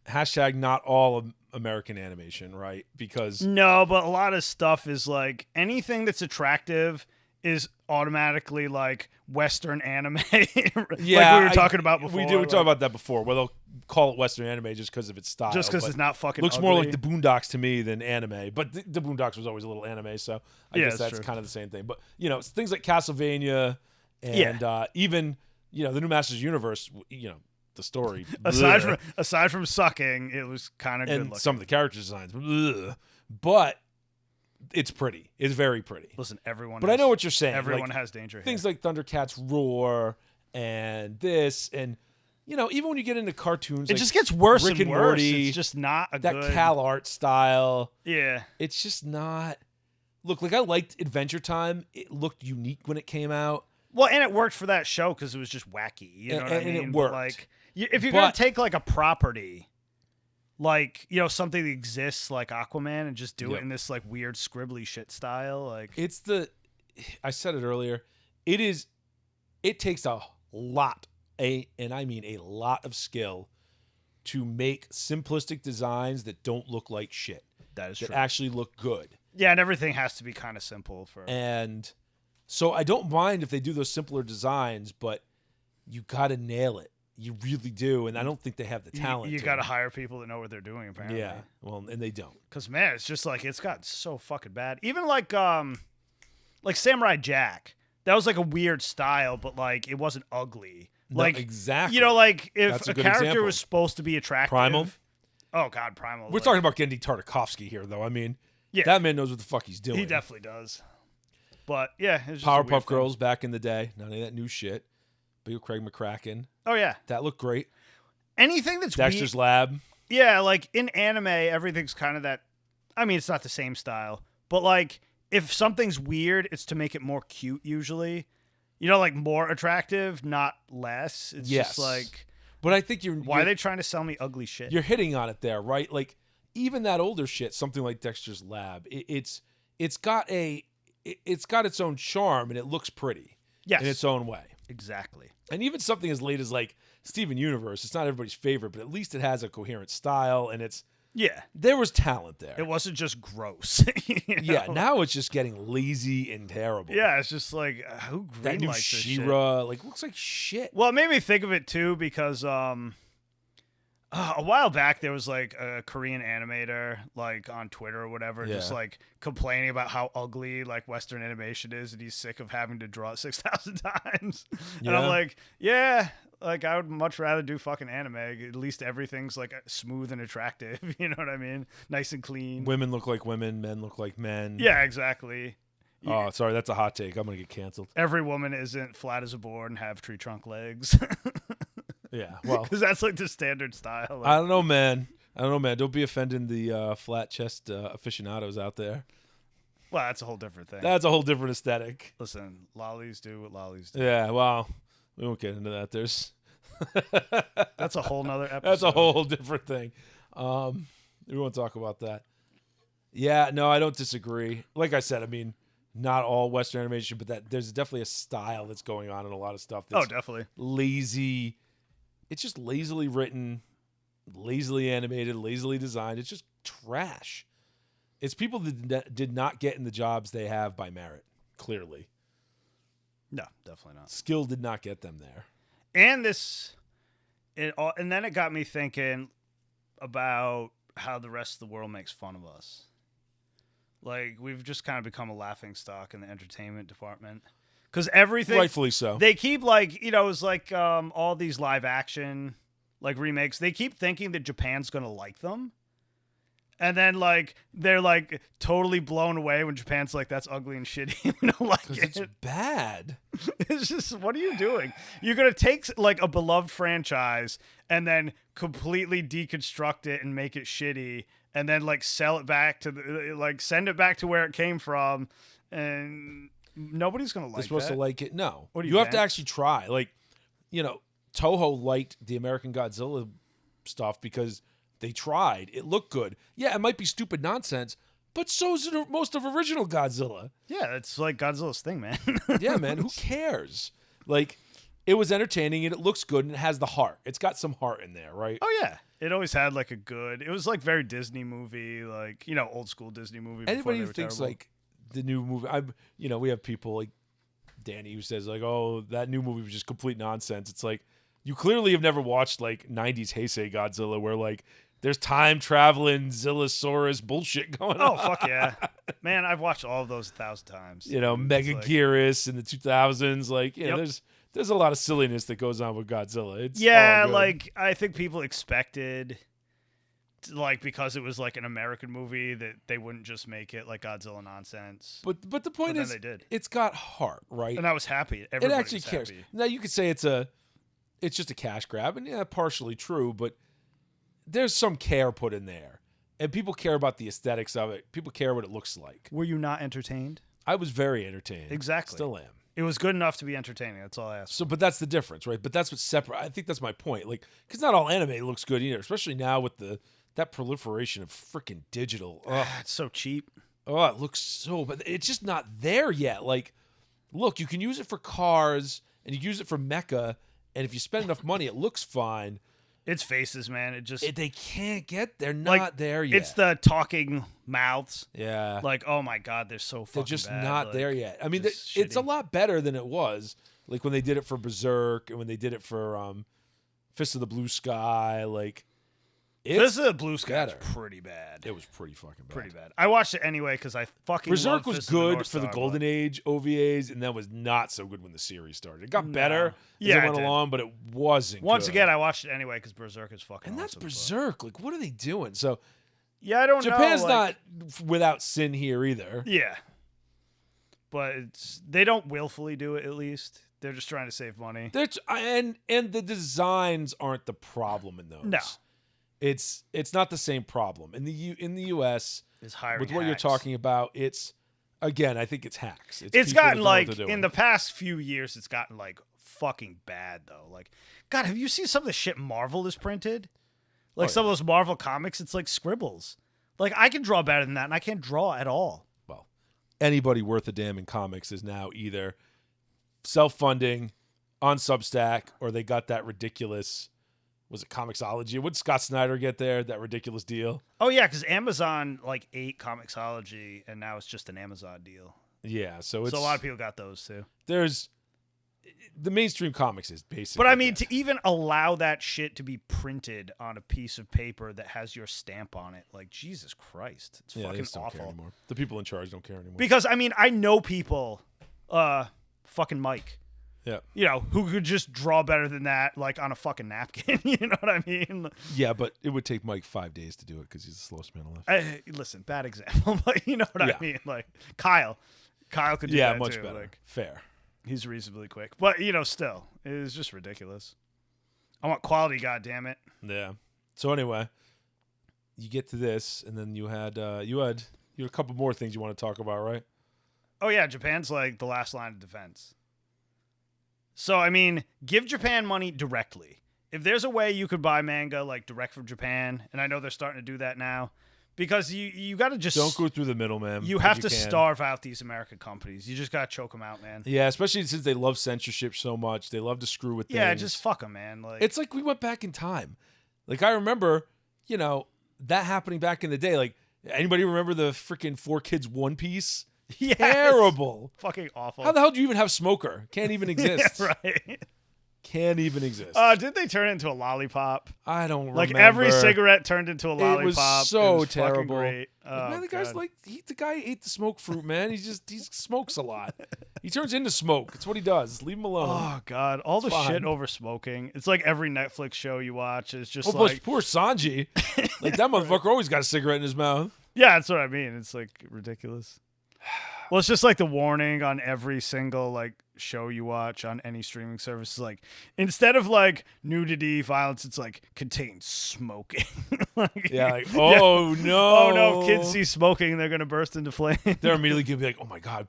hashtag not all American animation, right? Because... No, but a lot of stuff is, like, anything that's attractive is automatically like Western anime. Yeah, like we were talking about before. We talked about that before, where they'll call it Western anime just because of its style. Just because it's not fucking looks ugly. more like the Boondocks to me than anime. But the Boondocks was always a little anime, so I guess that's true. kind of the same thing. But, things like Castlevania and even, the new Masters Universe, the story. aside from sucking, it was kind of good looking. Some of the character designs. But it's pretty. It's very pretty. Listen, But I know what you're saying. Everyone has danger here. Things like Thundercats Roar and this, and even when you get into cartoons, it just gets worse Rick and worse. Morty, it's just not a that good Cal art style. Yeah, it's just not. Look, like I liked Adventure Time. It looked unique when it came out. Well, and it worked for that show because it was just wacky. You know what I mean? And it worked. But, like, if you're gonna take like a property. Like, something that exists like Aquaman and just do it in this like weird scribbly shit style. Like I said it earlier. It takes a lot, and I mean a lot of skill to make simplistic designs that don't look like shit. That is true. That actually look good. Yeah, and everything has to be kind of simple And so I don't mind if they do those simpler designs, but you got to nail it. You really do, and I don't think they have the talent. You got to hire people that know what they're doing, apparently. Yeah, well, and they don't. Because, man, it's just like, it's gotten so fucking bad. Even like Samurai Jack, that was like a weird style, but like it wasn't ugly. Like, exactly. Like if That's a good character example. was supposed to be attractive. Primal? Oh, God, Primal. We're talking about Gendy Tartakovsky here, though. I mean, yeah, that man knows what the fuck he's doing. He definitely does. But, yeah. It's just Powerpuff Girls back in the day. None of that new shit. Bill Craig McCracken. Oh, yeah. That looked great. Anything that's Dexter's Lab. Yeah, like in anime, everything's kind of that. I mean, it's not the same style, but like if something's weird, it's to make it more cute usually. Like more attractive, not less. It's just like. But I think why are they trying to sell me ugly shit? You're hitting on it there, right? Like even that older shit, something like Dexter's Lab. It's got its own charm and it looks pretty. Yes. In its own way. Exactly. And even something as late as like Steven Universe, it's not everybody's favorite, but at least it has a coherent style and there was talent there. It wasn't just gross. Yeah, now it's just getting lazy and terrible. Yeah, it's just like who greenlights that new this shit? She-Ra, like looks like shit. Well, it made me think of it too because a while back there was like a Korean animator like on Twitter or whatever just like complaining about how ugly like Western animation is and he's sick of having to draw it 6,000 times. And I'm like, yeah, like I would much rather do fucking anime. At least everything's like smooth and attractive. You know what I mean? Nice and clean. Women look like women, men look like men. Yeah, exactly. Oh, sorry, that's a hot take. I'm gonna get canceled. Every woman isn't flat as a board and have tree trunk legs. Yeah, well, because that's like the standard style. Like, I don't know, man. Don't be offending the flat chest aficionados out there. Well, that's a whole different thing. That's a whole different aesthetic. Listen, lollies do what lollies do. Yeah, well, we won't get into that. There's That's a whole nother episode. that's a whole different thing. We won't talk about that. Yeah, no, I don't disagree. Like I said, I mean, not all Western animation, but that there's definitely a style that's going on in a lot of stuff. That's definitely. lazy. It's just lazily written, lazily animated, lazily designed. It's just trash. It's people that did not get in the jobs they have by merit, clearly. No, definitely not. Skill did not get them there. And and then it got me thinking about how the rest of the world makes fun of us. Like, we've just kind of become a laughingstock in the entertainment department. Because everything... Rightfully so. They keep, like, it's like all these live action, like, remakes. They keep thinking that Japan's going to like them. And then, like, they're, like, totally blown away when Japan's like, that's ugly and shitty. We don't like it. It's bad. It's just, what are you doing? You're going to take, like, a beloved franchise and then completely deconstruct it and make it shitty and then, like, sell it back to, send it back to where it came from. And nobody's going to like They're supposed that. to like it. No. What do you have to ban? actually try. Like, Toho liked the American Godzilla stuff because they tried. It looked good. Yeah, it might be stupid nonsense, but so's most of original Godzilla. Yeah, it's like Godzilla's thing, man. Yeah, man, who cares? Like, it was entertaining and it looks good and it has the heart. It's got some heart in there, right? Oh, yeah. It always had, like, it was, like, very Disney movie, like, old school Disney movie. Anybody who were thinks, terrible. like, the new movie, we have people like Danny who says, like, oh, that new movie was just complete nonsense. It's like, you clearly have never watched, like, 90s Heisei Godzilla where, like, there's time traveling Zillosaurus bullshit going on. Oh, fuck yeah. Man, I've watched all of those 1,000 times. Mega like- Gearus in the 2000s. Like, Yep. there's a lot of silliness that goes on with Godzilla. It's Yeah, all good. like, I think people expected, like, because it was, like, an American movie, that they wouldn't just make it, like, Godzilla nonsense. But the point then is, they did. it's got heart, right? And I was happy. It Everybody actually was cares. happy. Now, you could say it's just a cash grab, and yeah, partially true, but there's some care put in there. And people care about the aesthetics of it. People care what it looks like. Were you not entertained? I was very entertained. Exactly. Still am. It was good enough to be entertaining. That's all I asked. So, but that's the difference, right? But that's what's separate. I think that's my point. Like, because not all anime looks good either, especially now with that proliferation of freaking digital. Ugh. It's so cheap. Oh, it looks so, but it's just not there yet. Like, look, you can use it for cars and you use it for mecha, and if you spend enough money, it looks fine. It's faces, man. It just They can't get. They're like, not there yet. It's the talking mouths. yeah. Like, oh my god, they're so fucking They're just bad. not Like, there yet. I mean, just it's a shitty. lot better than it was. Like when they did it for Berserk and when they did it for Fist of the Blue Sky. Like, This is a Blue Sky. Is better. pretty bad. It was pretty fucking bad. Pretty bad. I watched it anyway because I fucking Berserk love was Fist of the good North for the Star, Golden but- Age OVAs, and that was not so good when the series started. It got No. better as Yeah, it it went did. along, but it wasn't. Once good. again, I watched it anyway because Berserk is fucking. and that's awesome, but- Berserk. Like, what are they doing? So Yeah, I don't know. Japan's like- not without sin here either. Yeah, but they don't willfully do it. At least they're just trying to save money. And the designs aren't the problem in those. No. It's not the same problem in the US Is hiring with what you're hacks. talking about. It's again, I think it's hacks. It's people that gotten don't know what like they're doing. in the past few years, it's gotten like fucking bad though. Like, God, have you seen some of the shit Marvel has printed? Like some of those Marvel comics, it's like scribbles. Like I can draw better than that, and I can't draw at all. Well, anybody worth a damn in comics is now either self-funding on Substack or they got that ridiculous. Was it Comixology? Would Scott Snyder get there? That ridiculous deal? Oh yeah, because Amazon like ate Comixology, and now it's just an Amazon deal. Yeah, so it's So a lot of people got those too. there's the mainstream comics is basically. But I mean, that. to even allow that shit to be printed on a piece of paper that has your stamp on it, like Jesus Christ, it's yeah, they fucking just don't care awful. anymore. The people in charge don't care anymore. Because I mean, I know people, fucking Mike, yeah, who could just draw better than that, like on a fucking napkin. You know what I mean? yeah, but it would take Mike 5 days to do it because he's the slowest man alive. Listen, bad example, but you know what Yeah. I mean? Like Kyle could do Yeah, that much too. better. Like, Fair. he's reasonably quick, but still, it is just ridiculous. I want quality, goddammit. Yeah. So anyway, you get to this, and then you had You have a couple more things you want to talk about, right? Oh, yeah, Japan's like the last line of defense. So, I mean, give Japan money directly. If there's a way you could buy manga like direct from Japan, and I know they're starting to do that now, because you got to just... Don't go through the middleman. You have to starve out these American companies. You just got to choke them out, man. Yeah, especially since they love censorship so much. They love to screw with things. Yeah, just fuck them, man. Like, it's like we went back in time. Like, I remember, that happening back in the day. Like, anybody remember the freaking 4Kids One Piece? yes. Terrible. Fucking awful. How the hell do you even have Smoker? Can't even exist. Yeah, right. Can't even exist. Did they turn it into a lollipop? I don't remember. Like every cigarette turned into a lollipop. It was so it was terrible. Great. Man, the guy's like the guy ate the smoke fruit, man. He smokes a lot. He turns into smoke. It's what he does. Leave him alone. Oh God, all the fine. shit over smoking. It's like every Netflix show you watch is just plus, like poor Sanji. Like that motherfucker always got a cigarette in his mouth. Yeah, that's what I mean. It's like ridiculous. Well, it's just like the warning on every single like show you watch on any streaming service. Like instead of like nudity, violence, it's like contains smoking. Like, yeah, like oh yeah. no, oh no, kids see smoking, they're gonna burst into flames. They're immediately gonna be like, oh my God,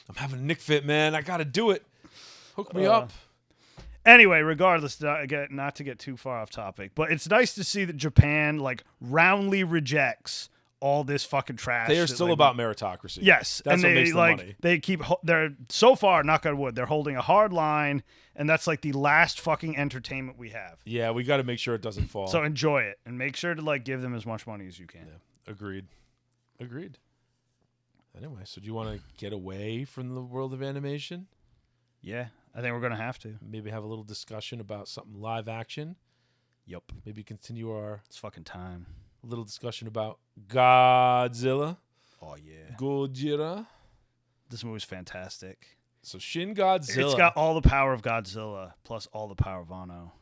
I'm having a Nick fit, man. I gotta do it. Hook me up. Anyway, regardless, not to get too far off topic, but it's nice to see that Japan like roundly rejects all this fucking trash. They are still about meritocracy. Yes, that's and what they makes them like money. they're so far, knock on wood, they're holding a hard line, and that's like the last fucking entertainment we have. Yeah, we got to make sure it doesn't fall. So enjoy it and make sure to like give them as much money as you can. Yeah, agreed. Anyway, so do you want to get away from the world of animation? Yeah, I think we're gonna have to. Maybe have a little discussion about something live action. Yep. Maybe continue our It's fucking time. little discussion about Godzilla. Oh yeah. Gojira. This movie's fantastic. So Shin Godzilla. It's got all the power of Godzilla plus all the power of Anno.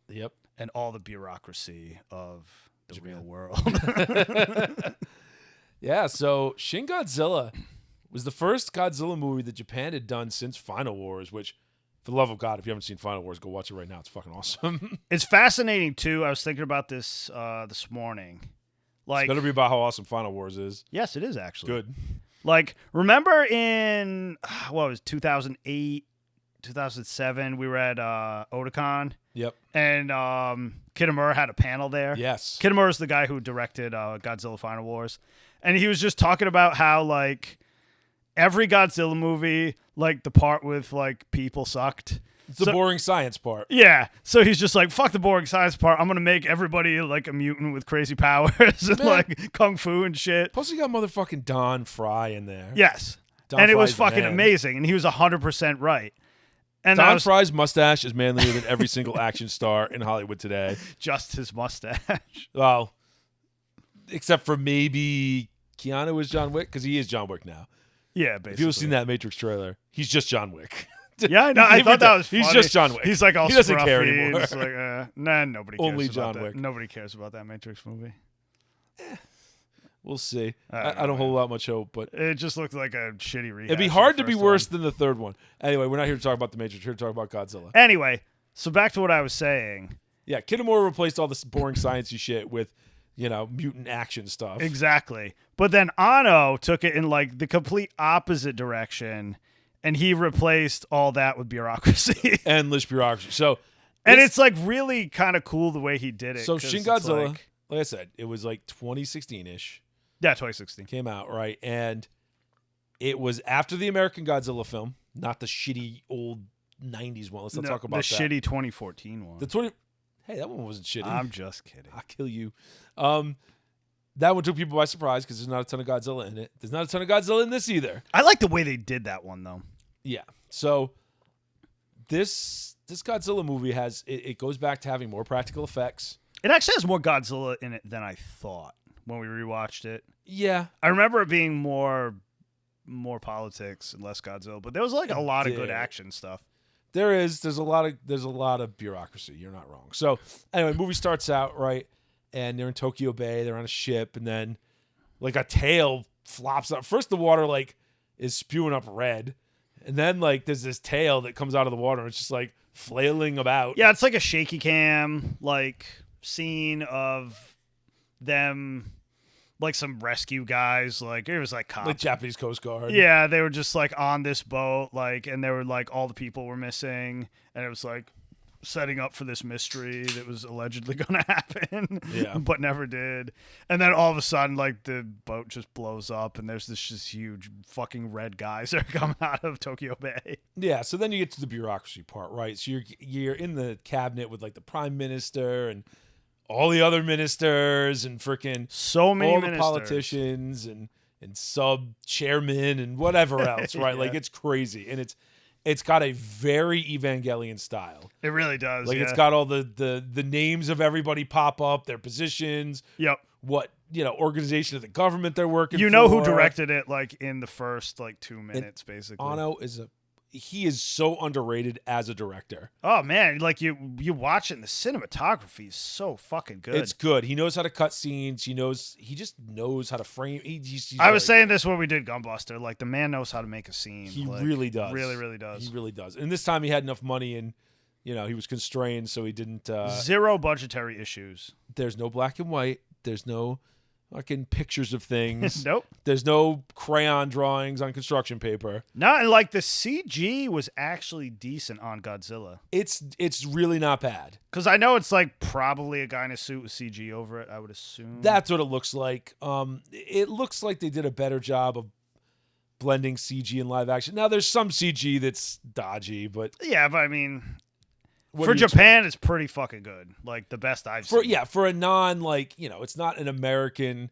Yep. And all the bureaucracy of the Japan. real world. Yeah, so Shin Godzilla was the first Godzilla movie that Japan had done since Final Wars, which, for the love of God, if you haven't seen Final Wars, go watch it right now. It's fucking awesome. It's fascinating, too. I was thinking about this this morning. Like, It's going to be about how awesome Final Wars is. yes, it is actually. Good. Like, remember in, 2008, 2007, we were at Otakon, Yep. and Kitamura had a panel there. Yes. Kitamura's the guy who directed Godzilla Final Wars. And he was just talking about how, like, every Godzilla movie, like, the part with, like, people sucked. It's the boring science part. Yeah. So he's just like, fuck the boring science part. I'm going to make everybody, like, a mutant with crazy powers and, like, kung fu and shit. Plus, you got motherfucking Don Fry in there. Yes. Don and it was Fry's the fucking man. amazing. And he was 100% right. And Don Fry's mustache is manlier than every single action star in Hollywood today. just his mustache. Well, except for maybe Keanu is John Wick, because he is John Wick now. Yeah, basically. If you've seen that Matrix trailer, he's just John Wick. Yeah, I know. I thought that was funny. He's just John Wick. He's like all He doesn't scruffy. care anymore. It's like, nah, nobody cares Only about John that. Wick. Nobody cares about that Matrix movie. We'll see. I I don't hold out much hope, but It just looked like a shitty rehash. it'd be of hard the to be first worse one. than the third one. Anyway, we're not here to talk about the Matrix. We're here to talk about Godzilla. Anyway, so back to what I was saying. Yeah, Kitamura replaced all this boring sciencey shit with, mutant action stuff. Exactly. But then Anno took it in like the complete opposite direction, and he replaced all that with bureaucracy. Endless bureaucracy. So, And it's like really kind of cool the way he did it. so 'cause Shin it's Godzilla, like- like I said, it was like 2016-ish. yeah, 2016. Came out, right? And it was after the American Godzilla film, not the shitty old 90s one. Let's not talk about the that. shitty 2014 one. Hey, that one wasn't shitty. I'm just kidding. I'll kill you. That one took people by surprise because there's not a ton of Godzilla in it. There's not a ton of Godzilla in this either. I like the way they did that one though. Yeah. So this Godzilla movie it goes back to having more practical effects. It actually has more Godzilla in it than I thought when we rewatched it. Yeah. I remember it being more politics and less Godzilla, but there was like a lot of good action stuff. There's a lot of bureaucracy. You're not wrong. So anyway, movie starts out, right, and they're in Tokyo Bay. They're on a ship, and then like a tail flops up. First, the water like is spewing up red, and then like there's this tail that comes out of the water, and it's just like flailing about. Yeah, it's like a shaky cam like scene of them like some rescue guys, like it was like cops. Like Japanese Coast Guard. Yeah, they were just like on this boat, like, and they were like all the people were missing, and it was like setting up for this mystery that was allegedly going to happen, but never did. And then all of a sudden, like the boat just blows up, and there's this just huge fucking red guys that are coming out of Tokyo Bay. Yeah, so then you get to the bureaucracy part, right? So you're in the cabinet with like the prime minister and all the other ministers and freaking so many all ministers. the politicians and sub chairmen and whatever else, right? Like it's crazy, and it's got a very Evangelion style. It really does. Like it's got all the names of everybody pop up, their positions. Yep. What organization of the government they're working. You know who directed it? Like in the first like 2 minutes, basically. Ano he is so underrated as a director. Oh man, like you watch it, and the cinematography is so fucking good. It's good. He knows how to cut scenes. He just knows how to frame. I was saying this when we did Gunbuster. Like the man knows how to make a scene. He like, really does. Really, really does. He really does. And this time he had enough money, and he was constrained, so he didn't. Zero budgetary issues. There's no black and white. There's no fucking pictures of things. Nope. There's no crayon drawings on construction paper. No, and like the CG was actually decent on Godzilla. It's really not bad. Because I know it's like probably a guy in a suit with CG over it, I would assume. That's what it looks like. It looks like they did a better job of blending CG and live action. Now, there's some CG that's dodgy, but... Yeah, but I mean... For Japan, it's pretty fucking good. Like, the best I've seen. Yeah, for a non, like, it's not an American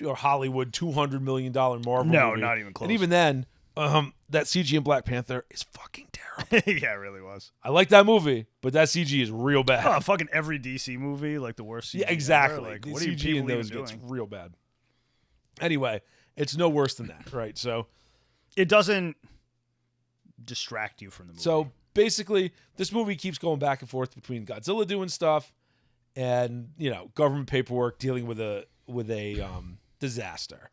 or Hollywood $200 million Marvel movie. No, not even close. And even then, that CG in Black Panther is fucking terrible. Yeah, it really was. I like that movie, but that CG is real bad. Oh, fucking every DC movie, like the worst CG. Yeah, exactly. Ever. Like, the what CG are you in those doing? gets real bad. Anyway, it's no worse than that, right? So it doesn't distract you from the movie. So basically, this movie keeps going back and forth between Godzilla doing stuff and government paperwork dealing with a disaster.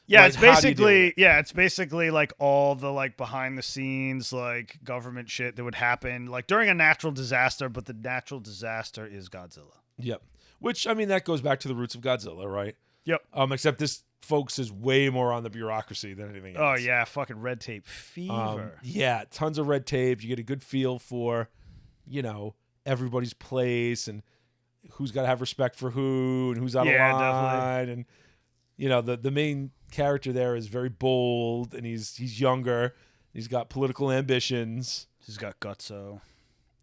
Yeah, Like, it's basically like all the like behind the scenes like government shit that would happen like during a natural disaster, but the natural disaster is Godzilla. Yep. Which, I mean, that goes back to the roots of Godzilla, right? Yep. Except this focuses way more on the bureaucracy than anything else. Oh yeah, fucking red tape fever. Yeah, tons of red tape. You get a good feel for, everybody's place and who's got to have respect for who and who's out of line. Definitely. And the main character there is very bold, and he's younger. He's got political ambitions. He's got gutso.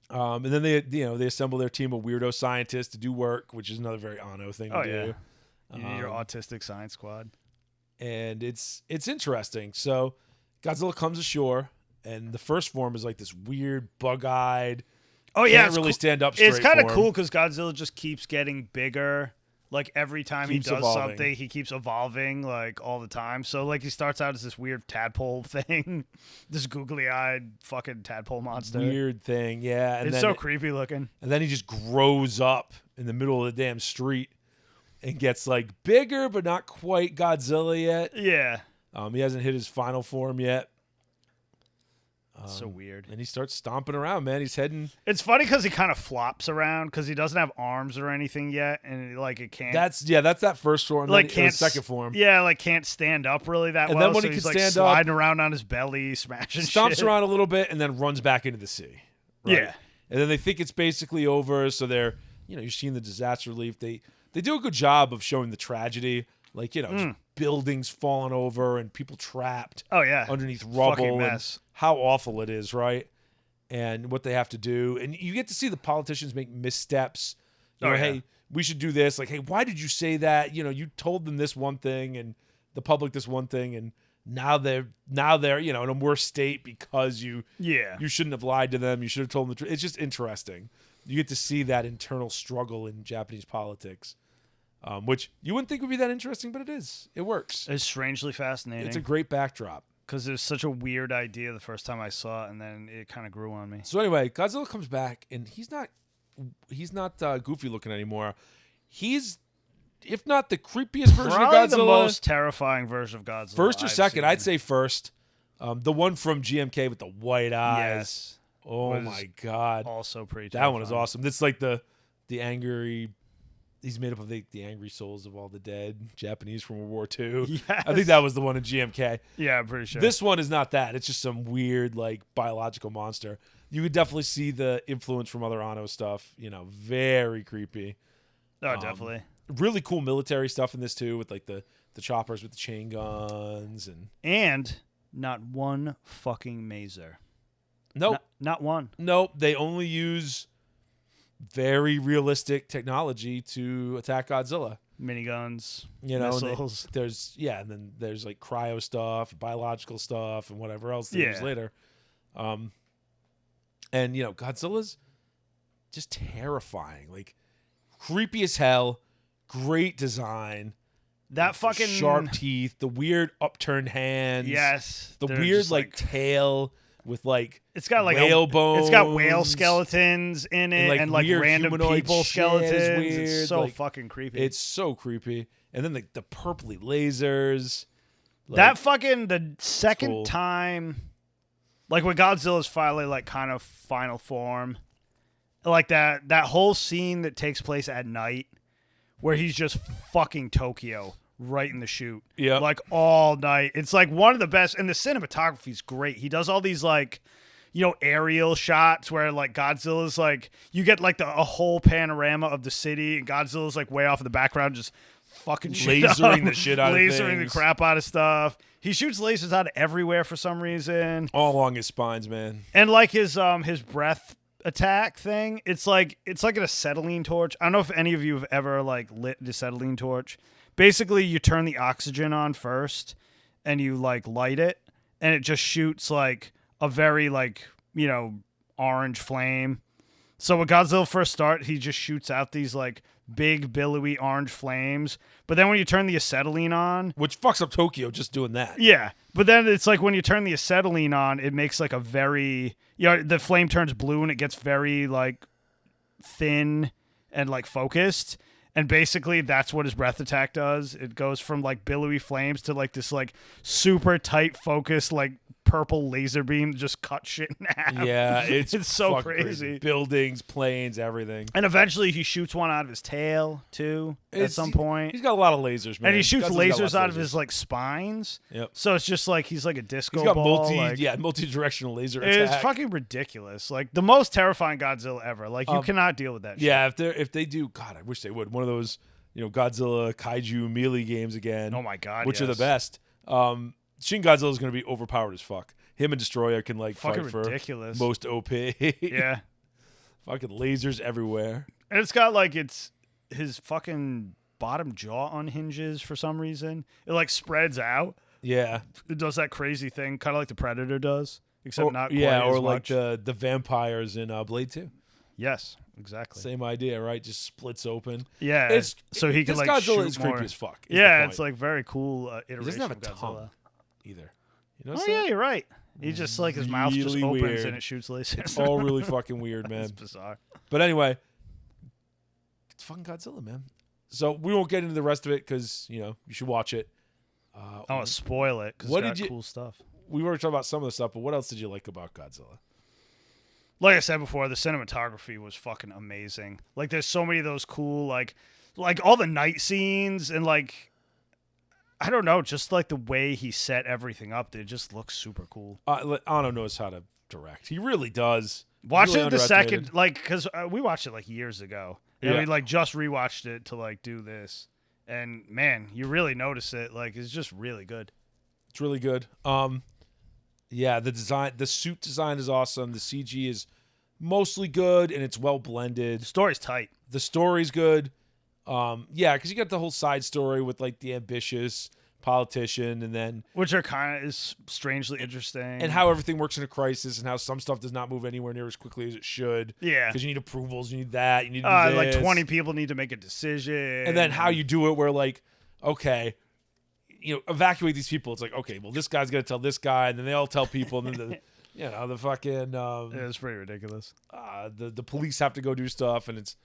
And then they assemble their team of weirdo scientists to do work, which is another very Ano thing to do. You need your autistic science squad. And it's interesting. So Godzilla comes ashore, and the first form is like this weird, bug-eyed. Oh yeah, can't really stand up straight. It's kind of cool because Godzilla just keeps getting bigger. Like every time he does something, he keeps evolving like all the time. So like he starts out as this weird tadpole thing, this googly-eyed fucking tadpole monster. Weird thing, yeah. And it's so creepy looking. And then he just grows up in the middle of the damn street and gets like bigger, but not quite Godzilla yet. Yeah. He hasn't hit his final form yet. So weird. And he starts stomping around, man. He's heading. It's funny because he kind of flops around because he doesn't have arms or anything yet, and like it can't. That's that first form. Like can't second form. Yeah, like can't stand up really that and well. And then when so he he's can like stand sliding up, around on his belly, smashing. Stomps shit. around a little bit and then runs back into the sea. Right? Yeah. And then they think it's basically over, so they're you're seeing the disaster relief. They do a good job of showing the tragedy, like just buildings falling over and people trapped. Oh yeah, underneath rubble mess. And how awful it is, right? And what they have to do, and you get to see the politicians make missteps. Hey, we should do this. Like, hey, why did you say that? You told them this one thing and the public this one thing, and now they're in a worse state because you shouldn't have lied to them. You should have told them the truth. It's just interesting. You get to see that internal struggle in Japanese politics, which you wouldn't think would be that interesting, but it is. It works. It's strangely fascinating. It's a great backdrop. Because it was such a weird idea the first time I saw it, and then it kind of grew on me. So anyway, Godzilla comes back, and he's not goofy looking anymore. He's, if not the creepiest version of Godzilla, the most terrifying version of Godzilla. First or second, I'd say first. The one from GMK with the white eyes. Yes. Oh my god. Also pretty. That one is awesome. That's like the angry he's made up of the angry souls of all the dead Japanese from World War II. Yes. I think that was the one in GMK. Yeah, I'm pretty sure. This one is not that. It's just some weird, like, biological monster. You could definitely see the influence from other Anno stuff. Very creepy. Oh, definitely. Really cool military stuff in this, too, with, like, the choppers with the chain guns. And not one fucking mazer. Nope. Not one. Nope. They only use very realistic technology to attack Godzilla. Miniguns, And missiles. then there's like cryo stuff, biological stuff, and whatever else they use later. And Godzilla's just terrifying, like creepy as hell, great design. That fucking sharp teeth, the weird upturned hands. Yes. The weird like tail with like it's got like whale bones. It's got whale skeletons in it and like random people skeletons. It's so fucking creepy. It's so creepy. And then the purpley lasers. That fucking the second time, like when Godzilla's finally like kind of final form, like that whole scene that takes place at night where he's just fucking Tokyo right in the shoot. Yeah. Like all night. It's like one of the best, and the cinematography's great. He does all these like, aerial shots where like Godzilla's like, you get like a whole panorama of the city and Godzilla's like way off in the background just fucking lasering the shit out of things. Lasering the crap out of stuff. He shoots lasers out of everywhere for some reason. All along his spines, man. And like his breath attack thing, it's like an acetylene torch. I don't know if any of you have ever like lit the acetylene torch. Basically, you turn the oxygen on first, and you like light it, and it just shoots like a very like orange flame. So when Godzilla first starts, he just shoots out these like big billowy orange flames. But then when you turn the acetylene on, which fucks up Tokyo just doing that. Yeah, but then it's like when you turn the acetylene on, it makes like a very the flame turns blue and it gets very like thin and like focused. And basically, that's what his breath attack does. It goes from like billowy flames to like this like super tight focus, like purple laser beam that just cut shit in half. Yeah, it's so crazy. Buildings, planes, everything. And eventually, he shoots one out of his tail too. At some point, he's got a lot of lasers, man. And he shoots lasers out of his like spines. Yep. So it's just like he's like a disco he's got ball. multi-directional laser attack. It's fucking ridiculous. Like the most terrifying Godzilla ever. Like you cannot deal with that. Yeah, shit. if they do, God, I wish they would. One of those, Godzilla kaiju melee games again. Oh my God, which are the best. Shin Godzilla is going to be overpowered as fuck. Him and Destroyer can like fucking fight ridiculous. for most OP. Yeah, fucking lasers everywhere. And it's got like his fucking bottom jaw unhinges for some reason. It like spreads out. Yeah, it does that crazy thing, kind of like the Predator does, except not quite or as like much. the vampires in Blade 2. Yes, exactly. Same idea, right? Just splits open. Yeah, so he can like Godzilla shoot is more. creepy as fuck. Yeah, it's like very cool iteration. He doesn't have a of Godzilla. tongue either. Oh yeah, you're right. He just like his mouth just Really opens weird. and it shoots lasers. It's all really fucking weird, man. It's bizarre. But anyway, it's fucking Godzilla, man. So we won't get into the rest of it because you should watch it. I don't want to spoil it because it's got cool stuff. We were talking about some of the stuff, but what else did you like about Godzilla? Like I said before, the cinematography was fucking amazing. Like there's so many of those cool like all the night scenes and like I don't know, just like the way he set everything up, it just looks super cool. Ano knows how to direct. He really does. Watch really it the second, like, because we watched it like years ago. And we like just rewatched it to like do this, and man, you really notice it. Like it's just really good. It's really good. Yeah, the suit design is awesome. The CG is mostly good and it's well blended. The story's tight. The story's good. Yeah, because you got the whole side story with like the ambitious politician, and then which are kind of is strangely interesting, and how everything works in a crisis, and how some stuff does not move anywhere near as quickly as it should. Yeah, because you need approvals, you need that, you need like 20 people need to make a decision, and then how you do it, where like, okay, evacuate these people. It's like, okay, well, this guy's gonna tell this guy, and then they all tell people, and then the fucking it's pretty ridiculous. The police have to go do stuff, and it's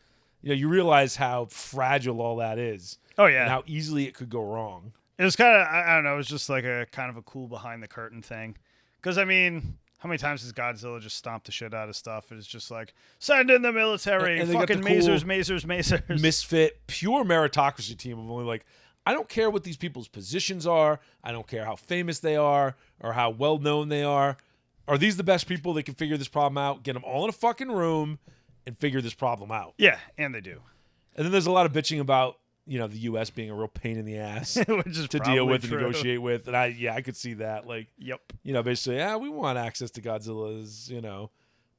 you realize how fragile all that is. Oh yeah, and how easily it could go wrong. It was kind of, I don't know, it was just like a kind of a cool behind the curtain thing. Because, I mean, How many times has Godzilla just stomped the shit out of stuff? And it's just like, send in the military, And they got fucking the cool masers. misfit, pure meritocracy team of only like, I don't care what these people's positions are. I don't care how famous they are or how well known they are. Are these the best people that can figure this problem out? Get them all in a fucking room and figure this problem out. Yeah, and they do. And then there's a lot of bitching about, you know, the U.S. being a real pain in the ass Which is to deal with and negotiate with. And I could see that. Like, Yep. you know, basically, we want access to Godzilla's, you know,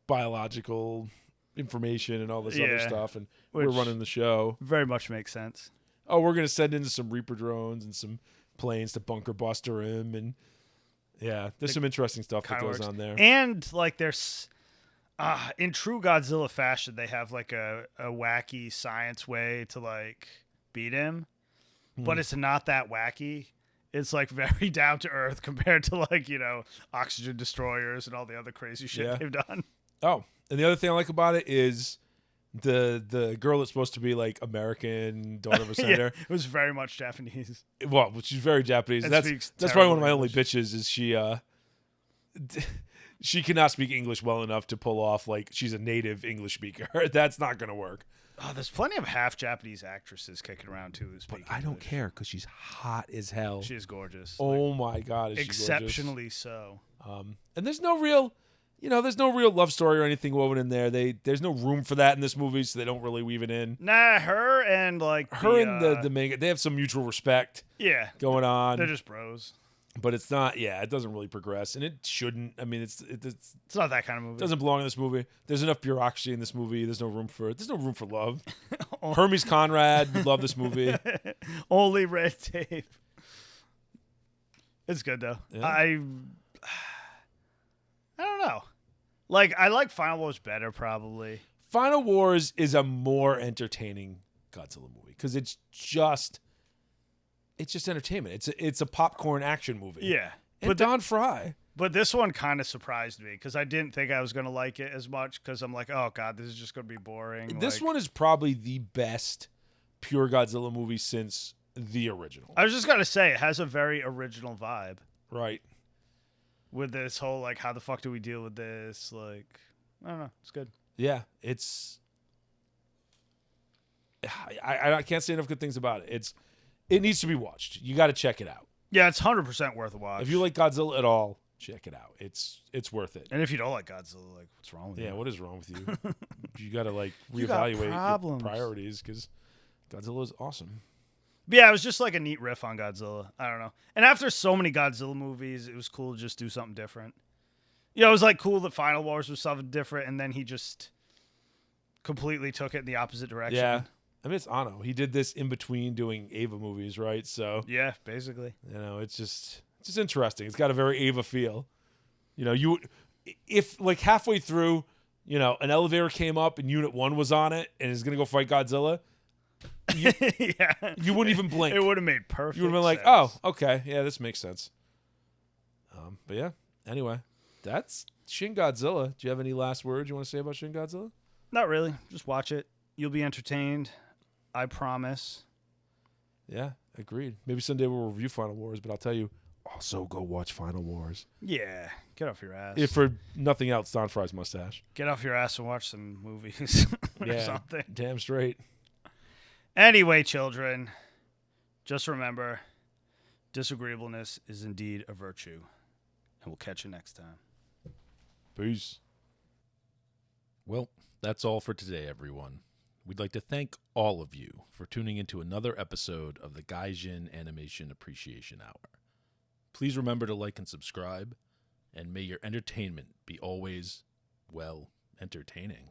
biological information and all this other Yeah, stuff. And which- we're running the show. Very much makes sense. Oh, we're going to send in some Reaper drones and some planes to bunker buster him. And yeah, there's some interesting stuff that Kinda goes works. on there. And like there's in true Godzilla fashion, they have like a wacky science way to like beat him, but it's not that wacky. It's like very down to earth compared to like, you know, oxygen destroyers and all the other crazy shit Yeah. they've done. Oh, and the other thing I like about it is the girl that's supposed to be like American, daughter of a senator. It was very much Japanese. Well, she's very Japanese. And That's speaks probably one of my terrible only bitches is she cannot speak English well enough to pull off like she's a native English speaker. That's not going to work. Oh, there's plenty of half Japanese actresses kicking around too who speak But I don't English. care because she's hot as hell. She is gorgeous. Oh my God, is she gorgeous. Exceptionally so. And there's no real, you know, there's no real love story or anything woven in there. There's no room for that in this movie, so they don't really weave it in. Nah, her and like And the main, they have some mutual respect yeah, going on. they're just bros. But it's not, it doesn't really progress, and it shouldn't. I mean, it's It's not that kind of movie. doesn't belong in this movie. There's enough bureaucracy in this movie. There's no room for love. Hermes Conrad would love this movie. Only red tape. It's good though. Yeah. I don't know. Like I like Final Wars better probably. Final Wars is a more entertaining Godzilla movie because it's just entertainment. It's a popcorn action movie. Yeah. And Don Fry. But this one kind of surprised me because I didn't think I was going to like it as much because I'm like, oh, God, this is just going to be boring. This like, one is probably the best pure Godzilla movie since the original. I was just going to say, it has a very original vibe Right. with this whole, like, how the fuck do we deal with this? Like, I don't know. It's good. Yeah, it's. I can't say enough good things about it. It needs to be watched. You got to check it out. Yeah, it's 100% worth a watch. If you like Godzilla at all, check it out. It's worth it. And if you don't like Godzilla, like, what's wrong with you? Yeah, what is wrong with you? You got to like You got reevaluate your problems. priorities because Godzilla is awesome. But yeah, it was just like a neat riff on Godzilla. I don't know. And after so many Godzilla movies, it was cool to just do something different. You know, it was like cool that Final Wars was something different, and then he just completely took it in the opposite direction. Yeah. I mean, it's Anno. He did this in between doing Ava movies, right? So, Yeah, basically. you know, it's just interesting. It's got a very Ava feel. You know, if like halfway through, you know, an elevator came up and Unit 1 was on it and is going to go fight Godzilla, Yeah. you wouldn't even blink. It would have made perfect You would have been like, sense. oh, okay. Yeah, this makes sense. But yeah, anyway, that's Shin Godzilla. Do you have any last words you want to say about Shin Godzilla? Not really. Just watch it. You'll be entertained. I promise. Yeah, agreed. Maybe someday we'll review Final Wars, but I'll tell you, also go watch Final Wars. Yeah. Get off your ass. If for nothing else, Don Fry's mustache. Get off your ass and watch some movies or Yeah, something. damn straight. Anyway, children, just remember, disagreeableness is indeed a virtue. And we'll catch you next time. Peace. Well, that's all for today, everyone. We'd like to thank all of you for tuning into another episode of the Gaijin Animation Appreciation Hour. Please remember to like and subscribe, and may your entertainment be always, well, entertaining.